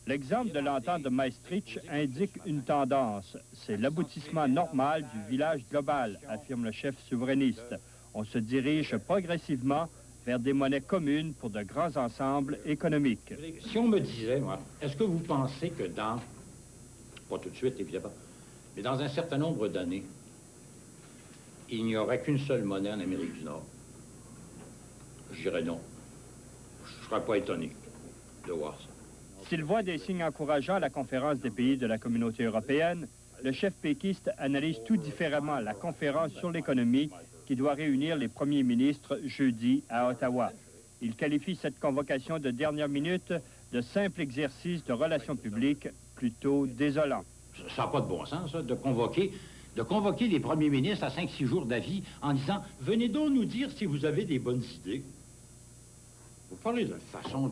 L'exemple de l'entente de Maastricht indique une tendance. C'est l'aboutissement normal du village global, affirme le chef souverainiste. On se dirige progressivement vers des monnaies communes pour de grands ensembles économiques. Si on me disait, moi, est-ce que vous pensez que dans, pas tout de suite évidemment, mais dans un certain nombre d'années, il n'y aurait qu'une seule monnaie en Amérique du Nord? Je dirais non. Je ne serais pas étonné de voir ça. S'il voit des signes encourageants à la conférence des pays de la communauté européenne, le chef péquiste analyse tout différemment la conférence sur l'économie qui doit réunir les premiers ministres jeudi à Ottawa. Il qualifie cette convocation de dernière minute de simple exercice de relations publiques plutôt désolant. Ça n'a pas de bon sens, ça, de convoquer les premiers ministres à 5-6 jours d'avis en disant « Venez donc nous dire si vous avez des bonnes idées. » Vous parlez d'une façon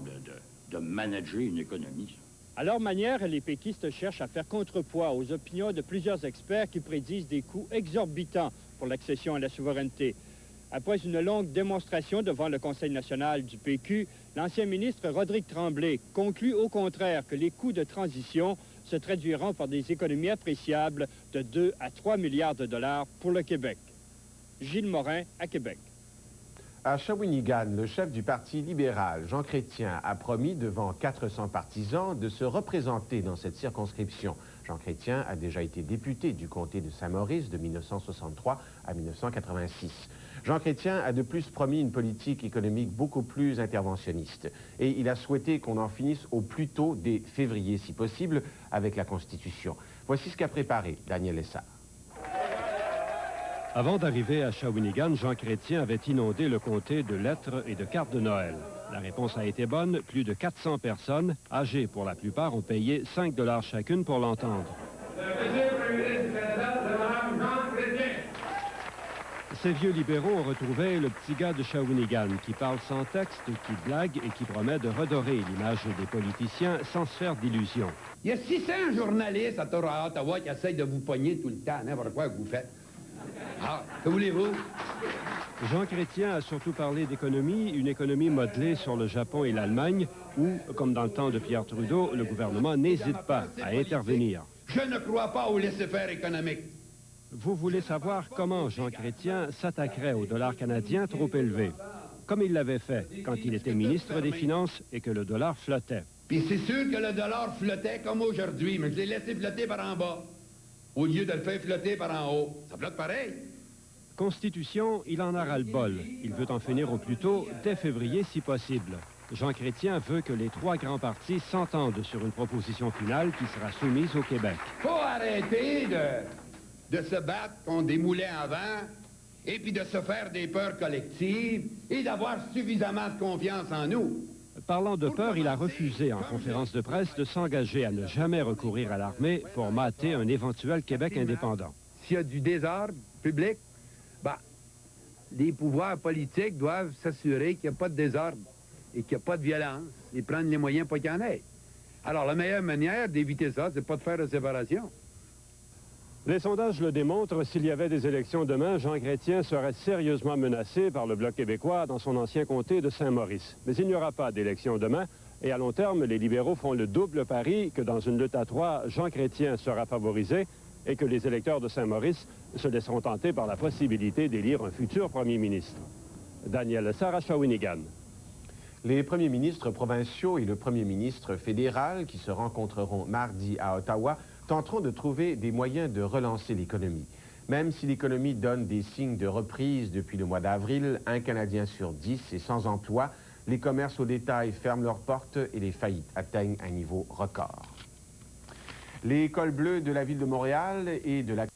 de manager une économie. À leur manière, les péquistes cherchent à faire contrepoids aux opinions de plusieurs experts qui prédisent des coûts exorbitants pour l'accession à la souveraineté. Après une longue démonstration devant le Conseil national du PQ, l'ancien ministre Rodrigue Tremblay conclut au contraire que les coûts de transition se traduiront par des économies appréciables de 2 à 3 milliards de dollars pour le Québec. Gilles Morin, à Québec. À Shawinigan, le chef du Parti libéral, Jean Chrétien, a promis devant 400 partisans de se représenter dans cette circonscription. Jean Chrétien a déjà été député du comté de Saint-Maurice de 1963 à 1986. Jean Chrétien a de plus promis une politique économique beaucoup plus interventionniste. Et il a souhaité qu'on en finisse au plus tôt dès février, si possible, avec la Constitution. Voici ce qu'a préparé Daniel Lessard. Avant d'arriver à Shawinigan, Jean Chrétien avait inondé le comté de lettres et de cartes de Noël. La réponse a été bonne. Plus de 400 personnes, âgées pour la plupart, ont payé 5 $ chacune pour l'entendre. Ces vieux libéraux ont retrouvé le petit gars de Shawinigan qui parle sans texte, qui blague et qui promet de redorer l'image des politiciens sans se faire d'illusions. Il y a 600 journalistes à Ottawa qui essayent de vous pogner tout le temps, n'importe quoi que vous faites. Ah, que voulez-vous? Jean Chrétien a surtout parlé d'économie, une économie modelée sur le Japon et l'Allemagne, où, comme dans le temps de Pierre Trudeau, le gouvernement n'hésite pas à intervenir. Je ne crois pas au laisser-faire économique. Vous voulez savoir comment Jean Chrétien s'attaquerait au dollar canadien trop élevé, comme il l'avait fait quand il était ministre des Finances et que le dollar flottait. Puis c'est sûr que le dollar flottait comme aujourd'hui, mais je l'ai laissé flotter par en bas, au lieu de le faire flotter par en haut. Ça flotte pareil. Constitution, il en a ras-le-bol. Il veut en finir au plus tôt, dès février si possible. Jean Chrétien veut que les 3 grands partis s'entendent sur une proposition finale qui sera soumise au Québec. Faut arrêter de se battre contre des moulins à vent et puis de se faire des peurs collectives et d'avoir suffisamment de confiance en nous. Parlant de peur, il a refusé en conférence de presse de s'engager à ne jamais recourir à l'armée pour mater un éventuel Québec indépendant. S'il y a du désordre public, les pouvoirs politiques doivent s'assurer qu'il n'y a pas de désordre et qu'il n'y a pas de violence et prendre les moyens pour qu'il y en ait. Alors, la meilleure manière d'éviter ça, c'est pas de faire de séparation. Les sondages le démontrent, s'il y avait des élections demain, Jean Chrétien serait sérieusement menacé par le Bloc québécois dans son ancien comté de Saint-Maurice. Mais il n'y aura pas d'élections demain, et à long terme, les libéraux font le double pari que dans une lutte à trois, Jean Chrétien sera favorisé et que les électeurs de Saint-Maurice se laisseront tenter par la possibilité d'élire un futur premier ministre. Daniel Sarah Shawinigan. Les premiers ministres provinciaux et le premier ministre fédéral, qui se rencontreront mardi à Ottawa, tenteront de trouver des moyens de relancer l'économie. Même si l'économie donne des signes de reprise depuis le mois d'avril, un Canadien sur 10 est sans emploi, les commerces au détail ferment leurs portes et les faillites atteignent un niveau record. Les cols bleus de la ville de Montréal et de la